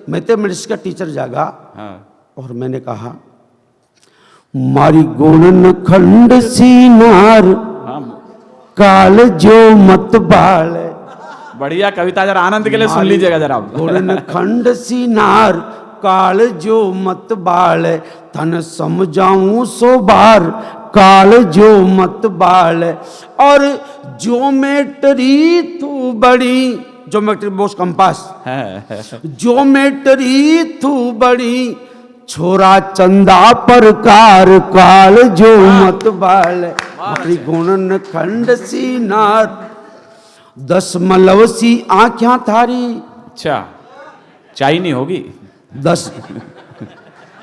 मैथमेटिक्स का टीचर जागा और मैंने कहा मारी गोणन खंड सीनार, काल जो मत बाल। बढ़िया कविता, जरा आनंद के लिए सुन लीजिएगा जरा। गोणन खंड सीनार, काल जो मत बाल, तन समझाऊं सो बार, काल जो मत बाल। और ज्योमेट्री तू बड़ी, ज्योमेट्री बोस कंपास, ज्योमेट्री तू बड़ी, छोरा चंदा प्रकार, काल जो मत बाल। गुणन खंड सी नार, 10 मलव सी आँख्या थारी। अच्छा, चाइनी होगी 10।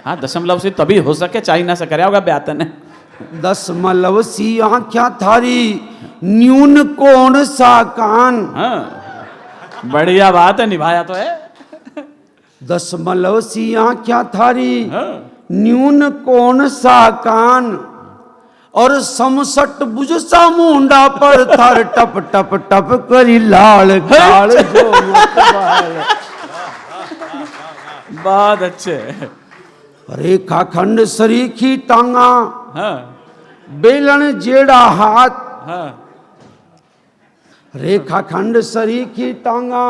हाँ, दशमलव से तभी हो सके, चाइना से कराया होगा ब्यातन है। 10 मलव सी आँख्या थारी, न्यून कोण सा कान। हाँ, बढ़िया बात है, निभाया तो है। 10 मलव सी आँख्या थारी, न्यून कौन सा कान और समसट बुझ सा मुंडा पर थार टप टप टप करी लाल काल जो मत बाल। बहुत अच्छे। रेखा खंड सरीखी टांगा हाँ बेलन जेड़ा हाथ, हाँ रेखा खंड सरीखी टांगा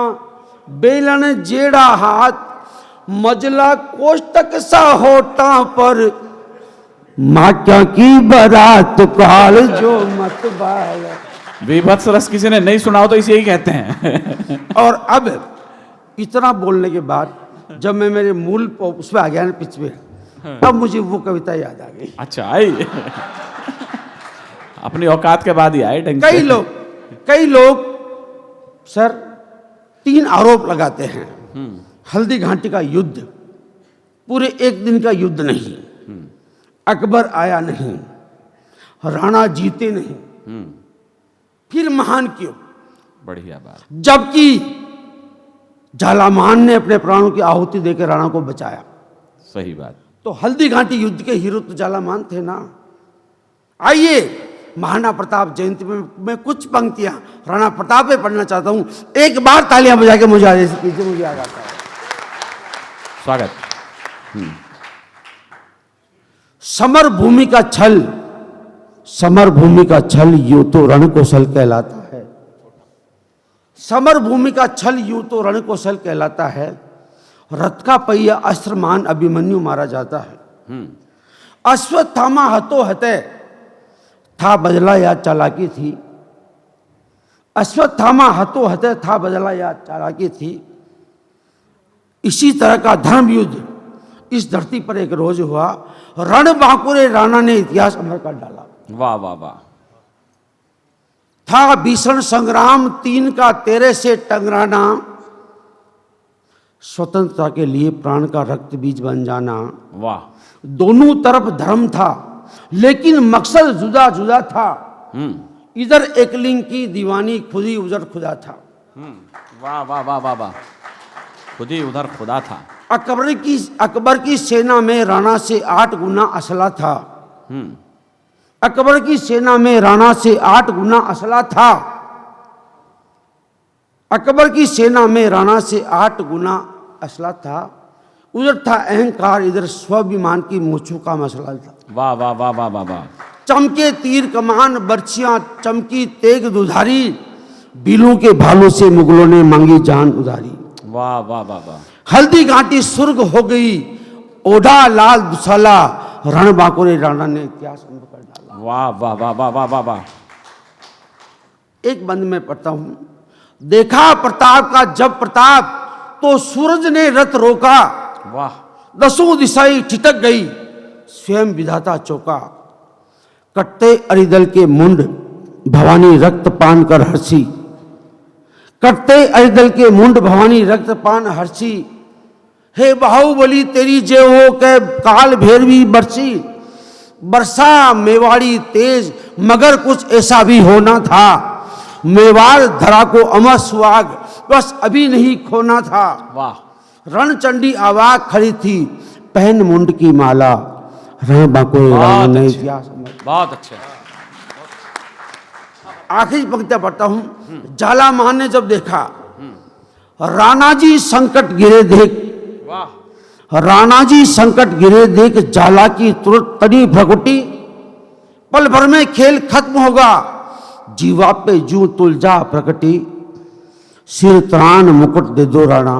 बेलन जेड़ा हाथ, मजला कोष्टक सा होटा पर माक्या की बारात काल जो मत बाल। विभत्स रस किसी ने नहीं सुना हो तो इसे यही कहते हैं। और अब इतना बोलने के बाद जब मैं मेरे मूल उस पर आ गया ना पिच पे, तब मुझे वो कविता याद आ गई। अच्छा आई अपनी औकात के बाद ही आए ढंग से। कई लोग सर 3 आरोप लगाते हैं। हल्दी घाटी का युद्ध पूरे एक दिन का युद्ध नहीं, अकबर आया नहीं, राणा जीते नहीं, फिर महान क्यों? बढ़िया बात। जबकि झालामान ने अपने प्राणों की आहुति देकर राणा को बचाया। सही बात। तो हल्दी घाटी युद्ध के हीरो तो झालामान थे ना। आइए महाराणा प्रताप जयंती में मैं कुछ पंक्तियां राणा प्रताप पे पढ़ना चाहता हूं। एक बार तालियां बजा के मुझे आगे से पीछे मुझे याद आता है। स्वागत। समर भूमि का छल, समर भूमि का छल यूं तो रण कौशल कहलाता है। समर भूमि का छल यूं तो रण कौशल कहलाता है। रथ का पहिया अस्त्रमान अभिमन्यु मारा जाता है। अश्वत्थामा हतो हते था बदला या चालाकी थी। अश्वत्थामा हतो हते था बदला या चालाकी थी। इसी तरह का धर्म युद्ध इस धरती पर एक रोज हुआ। रण बांकुरे राणा ने इतिहास अमर कर डाला। वाह वाह वाह। था भीषण संग्राम 3 का तेरे से टंगराना। स्वतंत्रता के लिए प्राण का रक्त बीज बन जाना। वाह। दोनों तरफ धर्म था लेकिन मकसद जुदा जुदा था। इधर एकलिंग की दीवानी खुदी उधर खुदा था। वाह वाह वाह वाह वाह। खुद ही उधर खुदा था। अकबर की सेना में राणा से 8 गुना असला था। अकबर की सेना में राणा से 8 गुना असला था। अकबर की सेना में राणा से 8 गुना असला था। उधर था अहंकार, इधर स्वाभिमान की मूंछों का मसला था। वाह वाह वाह वाह वाह वाह। चमके तीर कमान बर्छियां, चमकी तेग दुधारी। बिलों के भालों से मुगलों ने मांगी जान उधारी। वाह वाह वाह वाह। हल्दी घाटी सुर्ग हो गई, ओढ़ा लाल दुसाला। रण बांकुरे राणा ने इतिहास अमर कर डाला। वाह वाह वाह वाह वाह वाह वाह। एक बंद में पढ़ता हूं। देखा प्रताप का जब प्रताप, तो सूरज ने रथ रोका। वाह। 10 दिशाएं ठिठक गई, स्वयं विधाता चौका। कटते अरिदल के मुंड, भवानी रक्तपान कर हर्षी। कटते अरिदल के मुंड, भवानी रक्तपान हर्षी। हे बाहुबली तेरी जय हो के काल भैरवी बरसी। बरसा मेवाड़ी तेज, मगर कुछ ऐसा भी होना था। मेवाड़ धरा को अमर सुहाग, बस अभी नहीं खोना था। वाह। रणचंडी आवाज खड़ी थी, पहन मुंड की माला। रण बांकुरे राणा ने इतिहास अमर। बहुत अच्छे। आखिरी पंक्तियां पढ़ता हूं। झालामान ने जब देखा, राणा जी संकट गिरे देख। वाह। राणा जी संकट गिरे देख, झाला की तुरंत तड़ी भ्रकुटी। पल भर में खेल खत्म होगा, जीवा पे जू तुलजा प्रकटी। सिर त्राण मुकुट दे दो राणा,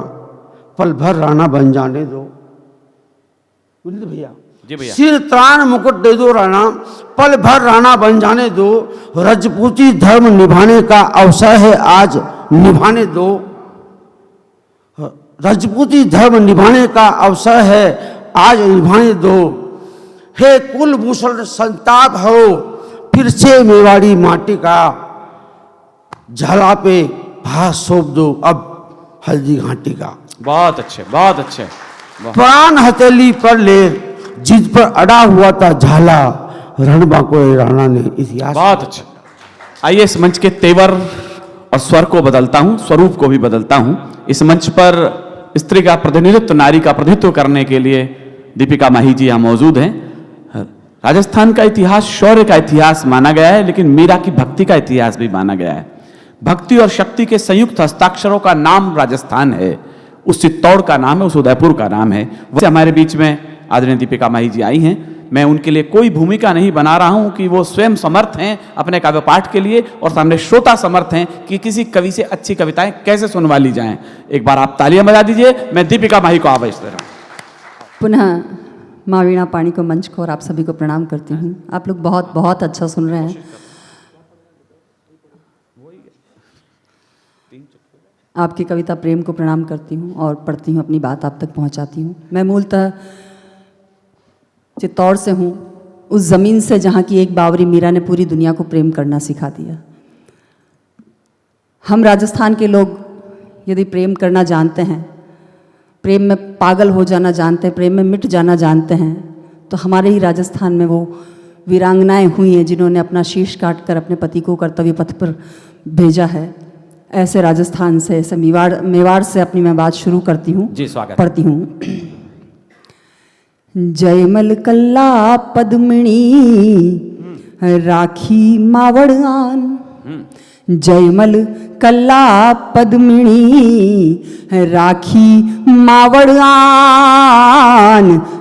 पल भर राणा बन जाने दो। भैया जी भैया। सिर त्राण मुकुट दे दो राणा, पल भर राणा बन जाने दो। रजपूती धर्म निभाने का अवसर है आज, निभाने दो। रजपूती धर्म निभाने का अवसर है आज, निभाने दो। हे कुलभूषण संताप हो, फिर से मेवाड़ी माटी का। झाला पे भार सौंप दो अब हल्दी घाटी का। बहुत अच्छे बहुत अच्छे। वाह। प्राण हथेली पर ले, जिस पर अड़ा हुआ था झाला। रण बांकुरे राणा ने इतिहास। बहुत अच्छे। आइए इस मंच के तेवर और स्वर को बदलता हूं, स्वरूप को भी बदलता हूं। इस मंच पर स्त्री का प्रतिनिधित्व, नारी का प्रतिनिधित्व करने के लिए दीपिका माही जी यहाँ मौजूद हैं। राजस्थान का इतिहास शौर्य का इतिहास माना गया है, लेकिन मीरा की भक्ति का इतिहास भी माना गया है। भक्ति और शक्ति के संयुक्त हस्ताक्षरों का नाम राजस्थान है, उस चित्तौड़ का नाम है, उस उदयपुर का नाम है। वैसे हमारे बीच में आदरणीय दीपिका माही जी आई हैं। मैं उनके लिए कोई भूमिका नहीं बना रहा हूं कि वो स्वयं समर्थ हैं अपने काव्य पाठ के लिए, और सामने श्रोता समर्थ हैं कि किसी कवि से अच्छी कविताएं कैसे सुनवा ली जाएं। एक बार आप तालियां बजा दीजिए। मैं दीपिका माही को आदेश दे रहा हूं। पुनः माँ वीणा पाणी को मंच को और आप सभी को प्रणाम करती हूँ। आप लोग बहुत बहुत अच्छा सुन रहे हैं। आपकी कविता प्रेम को प्रणाम करती हूँ और पढ़ती हूँ, अपनी बात आप तक पहुँचाती हूँ। मैं मूलतः चित्तौड़ से हूँ, उस ज़मीन से जहाँ की एक बावरी मीरा ने पूरी दुनिया को प्रेम करना सिखा दिया। हम राजस्थान के लोग यदि प्रेम करना जानते हैं, प्रेम में पागल हो जाना जानते हैं, प्रेम में मिट जाना जानते हैं, तो हमारे ही राजस्थान में वो वीरांगनाएं हुई हैं जिन्होंने अपना शीश काट कर अपने पति को कर्तव्य पथ पर भेजा है। ऐसे राजस्थान से, ऐसे मेवाड़ से अपनी मैं बात शुरू करती हूँ, जी स्वागत। पढ़ती हूँ। जयमल कल्ला पद्मिनी राखी मावड़ान, जयमल कल्ला पद्मिनी राखी मावड़ान,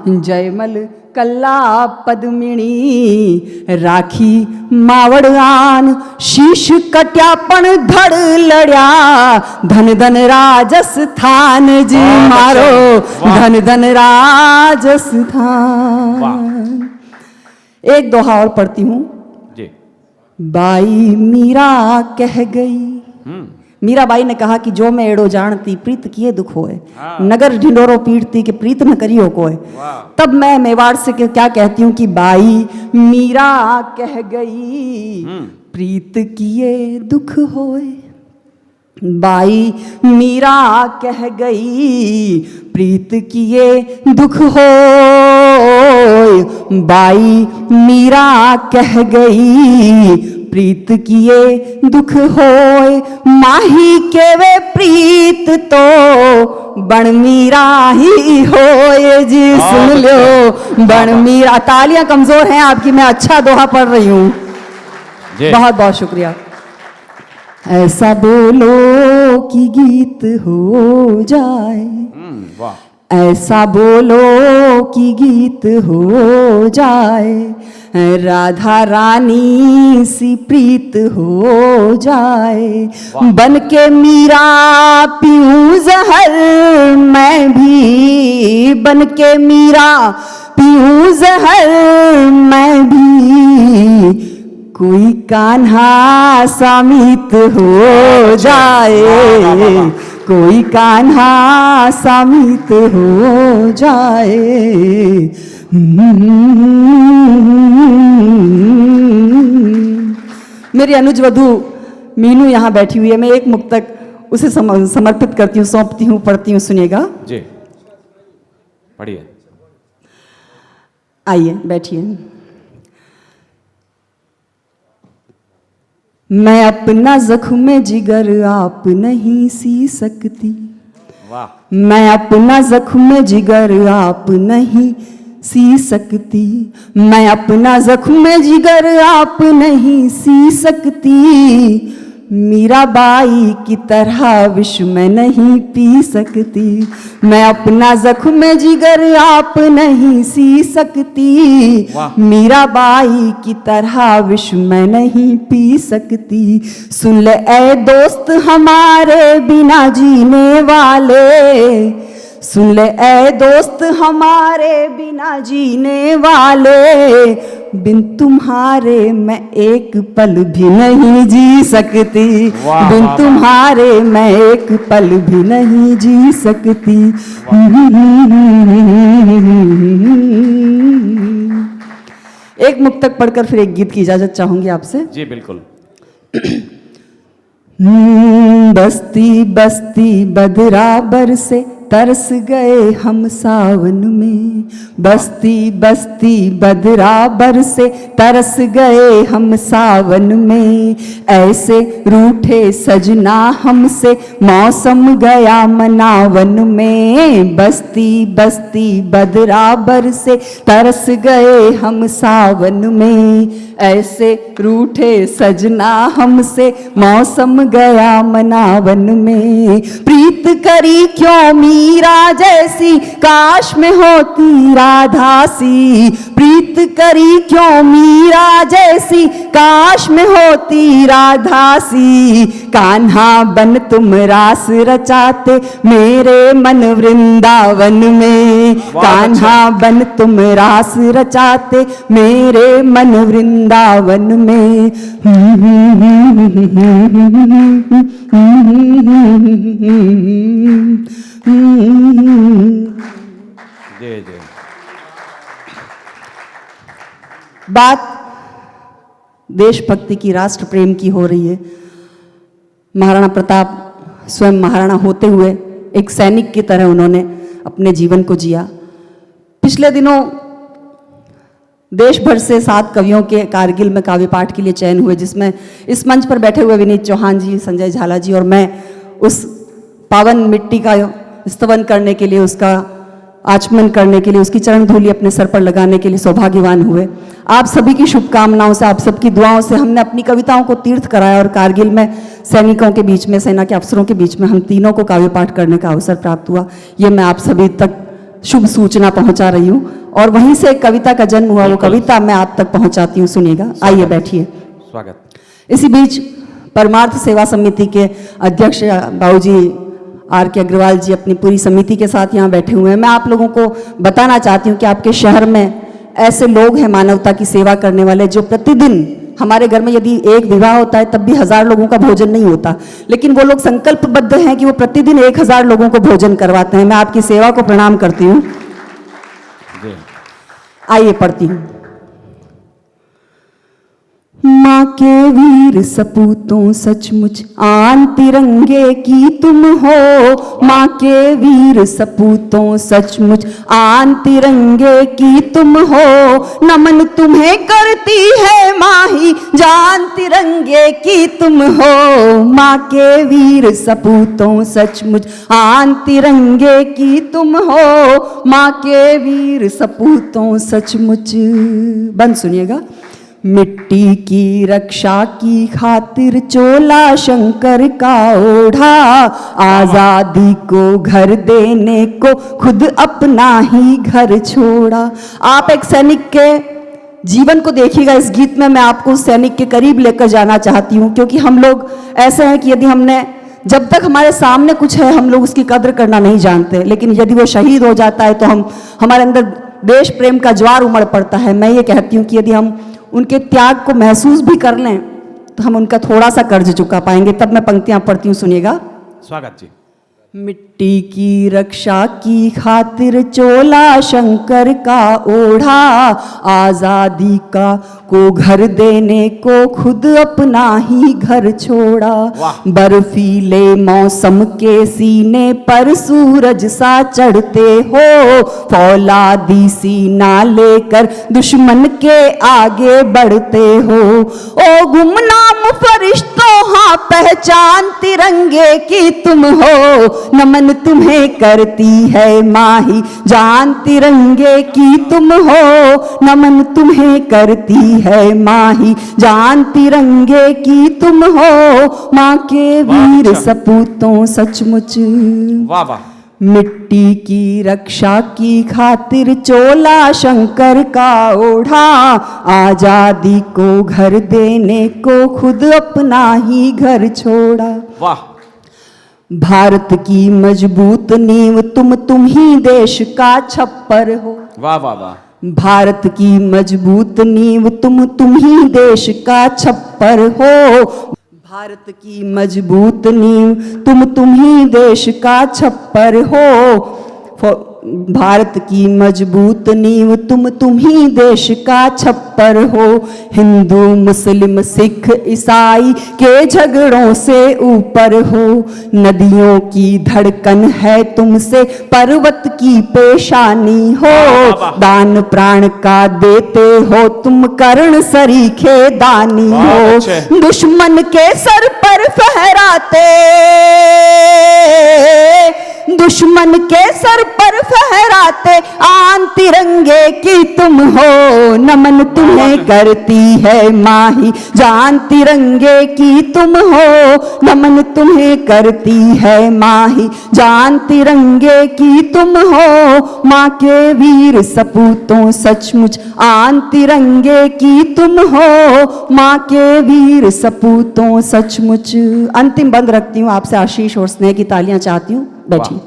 जयमल कल्ला पद्मिनी राखी मावड़ान, शीश कट्यापण धड़ लड़या धन धन राजस्थान जी मारो, धन धन राजस्थान। एक दोहा और पढ़ती हूँ। जी। बाई मीरा कह गई, मीराबाई ने कहा कि जो मैं एड़ो जानती प्रीत किए दुख होए, नगर ढिंडोरो पीटती कि प्रीत न करियो कोय। तब मैं मेवाड़ से क्या कहती हूँ कि बाई मीरा कह गई प्रीत किए दुख होए, बाई मीरा कह गई प्रीत किए दुख होए, बाई मीरा कह गई प्रीत किए दुख होए, माही के वे प्रीत तो बण मीरा ही होए जी। सुन लो बण मीरा। तालियां कमजोर हैं आपकी, मैं अच्छा दोहा पढ़ रही हूँ। बहुत बहुत शुक्रिया। ऐसा बोलो कि गीत हो जाए, ऐसा बोलो कि गीत हो जाए, राधा रानी सी प्रीत हो जाए, बन के मीरा पीऊं जहर मैं भी, बन के मीरा पीऊं जहर मैं भी, कोई कान्हा सामित हो जाए, कोई कान्हा सामित हो जाए। मेरी अनुज वधू मीनू यहाँ बैठी हुई है। मैं एक मुक्तक उसे समर्पित करती हूँ, सौंपती हूँ, पढ़ती हूँ, सुनिएगा। जी पढ़िए। आइए बैठिए। मैं अपना जख्म जिगर आप नहीं सी सकती, वाह। मैं अपना जख्म जिगर आप नहीं सी सकती, मैं अपना जख्म जिगर आप नहीं सी सकती, मीराबाई की तरह विष में नहीं पी सकती, मैं अपना जख्म जिगर आप नहीं सी सकती, मीराबाई की तरह विष में नहीं पी सकती। सुन ले ऐ दोस्त हमारे बिना जीने वाले, सुन ले ऐ दोस्त हमारे बिना जीने वाले, बिन तुम्हारे मैं एक पल भी नहीं जी सकती, बिन तुम्हारे मैं एक पल भी नहीं जी सकती। एक मुक्तक पढ़कर फिर एक गीत की इजाजत चाहूंगी आपसे। जी बिल्कुल। बस्ती बस्ती बदराबर से तरस गए हम सावन में, बस्ती बस्ती बदराबर से तरस गए हम सावन में, ऐसे रूठे सजना हमसे मौसम गया मनावन में, बस्ती बस्ती बदराबर से तरस गए हम सावन में, ऐसे रूठे सजना हमसे मौसम गया मनावन में, प्रीत करी क्यों मीरा जैसी काश में होती राधा सी, प्रीत करी क्यों मीरा जैसी काश में होती राधा सी, कान्हा बन तुम रास रचाते मेरे मन वृंदावन में, कान्हा बन तुम रास रचाते मेरे मन वृंदावन में। जय जय। बात देशभक्ति की, राष्ट्र प्रेम की हो रही है। महाराणा प्रताप स्वयं महाराणा होते हुए एक सैनिक की तरह उन्होंने अपने जीवन को जिया। पिछले दिनों देश भर से 7 कवियों के कारगिल में काव्य पाठ के लिए चयन हुए, जिसमें इस मंच पर बैठे हुए विनीत चौहान जी, संजय झाला जी और मैं उस पावन मिट्टी का स्तवन करने के लिए, उसका आचमन करने के लिए, उसकी चरण धूलि अपने सर पर लगाने के लिए सौभाग्यवान हुए। आप सभी की शुभकामनाओं से, आप सबकी दुआओं से हमने अपनी कविताओं को तीर्थ कराया और कारगिल में सैनिकों के बीच में, सेना के अफसरों के बीच में हम तीनों को काव्य पाठ करने का अवसर प्राप्त हुआ। ये मैं आप सभी तक शुभ सूचना पहुंचा रही हूँ और वहीं से एक कविता का जन्म हुआ, वो कविता मैं आप तक पहुंचाती हूँ, सुनिएगा। आइए बैठिए। स्वागत। इसी बीच परमार्थ सेवा समिति के अध्यक्ष बाबूजी आर के अग्रवाल जी अपनी पूरी समिति के साथ यहाँ बैठे हुए हैं। मैं आप लोगों को बताना चाहती हूँ कि आपके शहर में ऐसे लोग हैं मानवता की सेवा करने वाले, जो प्रतिदिन हमारे घर में यदि एक विवाह होता है तब भी 1000 लोगों का भोजन नहीं होता, लेकिन वो लोग संकल्पबद्ध हैं कि वो प्रतिदिन 1000 लोगों को भोजन करवाते हैं। मैं आपकी सेवा को प्रणाम करती हूँ। आइए पढ़ती हूँ। माँ के वीर सपूतों सचमुच आन तिरंगे की तुम हो, माँ के वीर सपूतों सचमुच आन तिरंगे की तुम हो, नमन तुम्हें करती है माही जान तिरंगे की तुम हो, माँ के वीर सपूतों सचमुच आन तिरंगे की तुम हो, माँ के वीर सपूतों सचमुच। बंद सुनिएगा। मिट्टी की रक्षा की खातिर चोला शंकर का ओढ़ा, आजादी को घर देने को खुद अपना ही घर छोड़ा। आप एक सैनिक के जीवन को देखिएगा। इस गीत में मैं आपको उस सैनिक के करीब लेकर जाना चाहती हूँ, क्योंकि हम लोग ऐसे हैं कि यदि हमने, जब तक हमारे सामने कुछ है हम लोग उसकी कद्र करना नहीं जानते, लेकिन यदि वो शहीद हो जाता है तो हमारे अंदर देश प्रेम का ज्वार उमड़ पड़ता है। मैं ये कहती हूँ कि यदि हम उनके त्याग को महसूस भी कर लें तो हम उनका थोड़ा सा कर्ज चुका पाएंगे। तब मैं पंक्तियां पढ़ती हूँ, सुनिएगा। स्वागत जी। मिट्टी की रक्षा की खातिर चोला शंकर का ओढ़ा, आजादी का को घर देने को खुद अपना ही घर छोड़ा। बर्फीले मौसम के सीने पर सूरज सा चढ़ते हो, फौलादी सीना लेकर दुश्मन के आगे बढ़ते हो। ओ गुमनाम फरिश्तों हाँ पहचान तिरंगे की तुम हो, नमन तुम्हें करती है माही जान तिरंगे की तुम हो, नमन तुम्हें करती है माही जान तिरंगे की तुम हो, माँ के वीर सपूतों सचमुच। वाह वाह। मिट्टी की रक्षा की खातिर चोला शंकर का ओढ़ा, आजादी को घर देने को खुद अपना ही घर छोड़ा। वाह। भारत की मजबूत नींव तुम ही देश का छप्पर हो। वाह वाह वाह। भारत की मजबूत नींव तुम ही देश का छप्पर हो। भारत की मजबूत नींव तुम ही देश का छप्पर हो। भारत की मजबूत नींव तुम ही देश का छप्पर हो। हिंदू मुस्लिम सिख ईसाई के झगड़ों से ऊपर हो। नदियों की धड़कन है तुमसे पर्वत की पेशानी हो। दान प्राण का देते हो तुम कर्ण सरीखे दानी हो। दुश्मन के सर पर फहराते, दुश्मन के सर पर फहराते आन तिरंगे की तुम हो। नमन तुम्हें करती है माही जान तिरंगे की तुम हो। नमन तुम्हें करती है माही जान तिरंगे की तुम हो। माँ के वीर सपूतों सचमुच आन तिरंगे की तुम हो। माँ के वीर सपूतों सचमुच। अंतिम बंद रखती हूँ, आपसे आशीष और स्नेह की तालियां चाहती हूँ, बैठिए।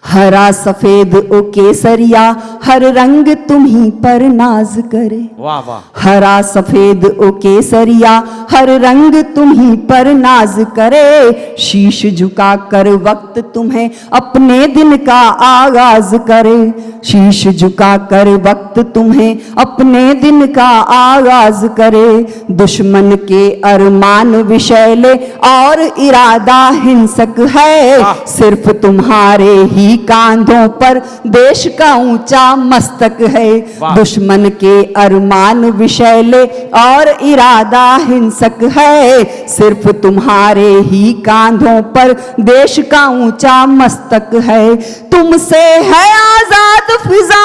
हरा सफेद ओ केसरिया हर रंग तुम्ही पर नाज करे। वाह वाह। हरा सफेद ओ केसरिया हर रंग तुम्ही पर नाज करे। शीश झुका कर वक्त तुम्हें अपने दिन का आगाज करे। शीश झुका कर वक्त तुम्हें अपने दिन का आगाज करे। दुश्मन के अरमान विषैले और इरादा हिंसक है। सिर्फ तुम्हारे ही कांधों पर देश का ऊंचा मस्तक है। दुश्मन के अरमान विषैले और इरादा हिंसक है। सिर्फ तुम्हारे ही कांधों पर देश का ऊंचा मस्तक है। तुमसे है आजाद फिजा,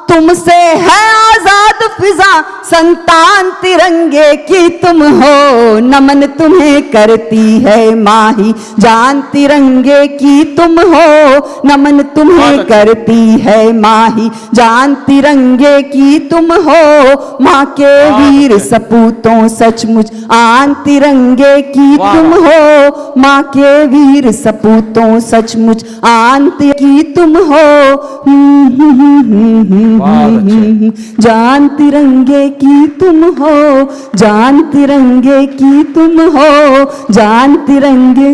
तुमसे है आजाद फिजा संतान तिरंगे की तुम हो। नमन तुम्हें करती है माही जान तिरंगे की तुम हो। नमन तुम्हें करती है माही जान तिरंगे की तुम हो। माँ के वीर सपूतों सचमुच आन तिरंगे की तुम हो। माँ के वीर सपूतों सचमुच आन की तुम हो। जान तिरंगे की तुम हो। जान तिरंगे की तुम हो। जान तिरंगे